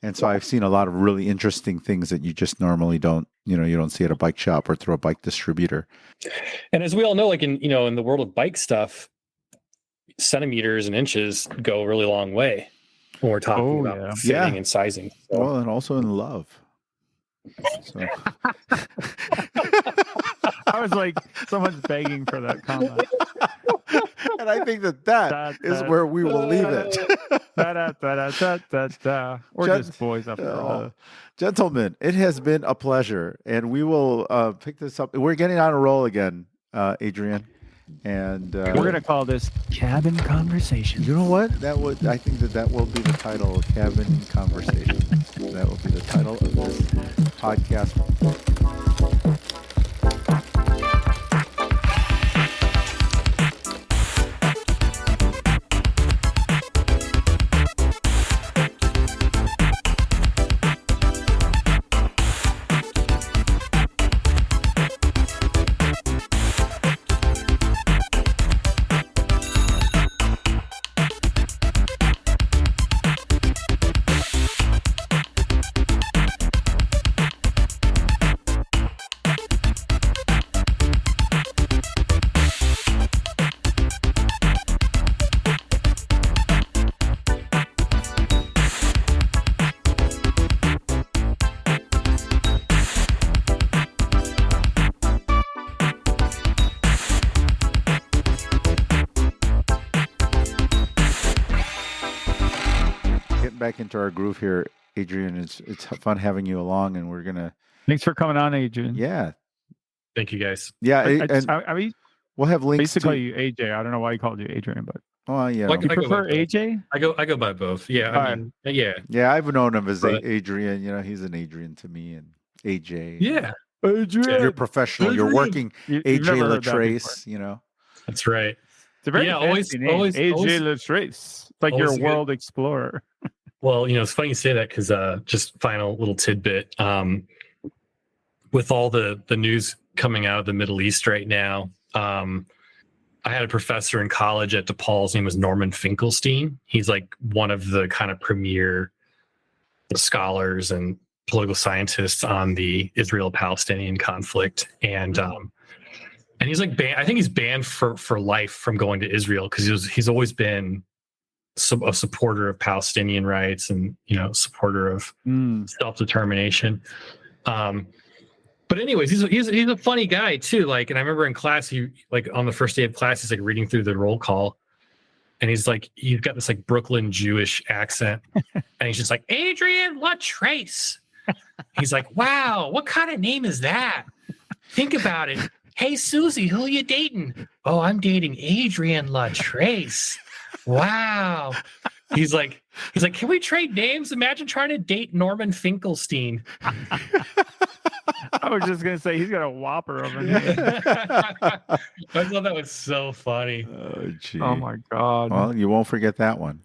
And so I've seen a lot of really interesting things that you just normally don't, you don't see at a bike shop or through a bike distributor. And as we all know, like in the world of bike stuff, centimeters and inches go a really long way when we're talking about fitting and sizing. So. Well, and also in love. So. I was like, someone's begging for that comment. And I think that is where we will leave it. We're just boys after all. Gentlemen, it has been a pleasure. And we will pick this up. We're getting on a roll again, Adrian. And we're going to call this Cabin Conversation. You know what? I think that will be the title, Cabin Conversation. That will be the title of this podcast. Back into our groove here, Adrian. It's fun having you along, and we're gonna. Thanks for coming on, Adrian. Yeah, thank you, guys. Yeah, I mean, we'll have links. Basically, you AJ. I don't know why he called you Adrian, but yeah, you prefer AJ? I go by both. Yeah, I mean, yeah. I've known him as Adrian. You know, he's an Adrian to me, and AJ. Yeah, Adrian. You're professional. Adrian. You're working. AJ Latrace. You know, that's right. It's a very fancy name. AJ Latrace, like you're a world explorer. Well, you know, it's funny you say that because just final little tidbit. With all the news coming out of the Middle East right now, I had a professor in college at DePaul. His name was Norman Finkelstein. He's like one of the kind of premier scholars and political scientists on the Israel-Palestinian conflict, and he's like I think he's banned for life from going to Israel because he's always been a supporter of Palestinian rights and, you know, supporter of self-determination. But anyways, he's a funny guy too. Like, and I remember in class, he like on the first day of class, he's like reading through the roll call, and he's got this like Brooklyn Jewish accent, and he's just like, Adrian Latrace. He's like, wow, what kind of name is that? Think about it. Hey, Susie, who you dating? Oh, I'm dating Adrian Latrace. Wow. He's like, can we trade names? Imagine trying to date Norman Finkelstein. I was just gonna say he's got a whopper of a name. I thought that was so funny. Oh, gee. Oh my god. Well, you won't forget that one.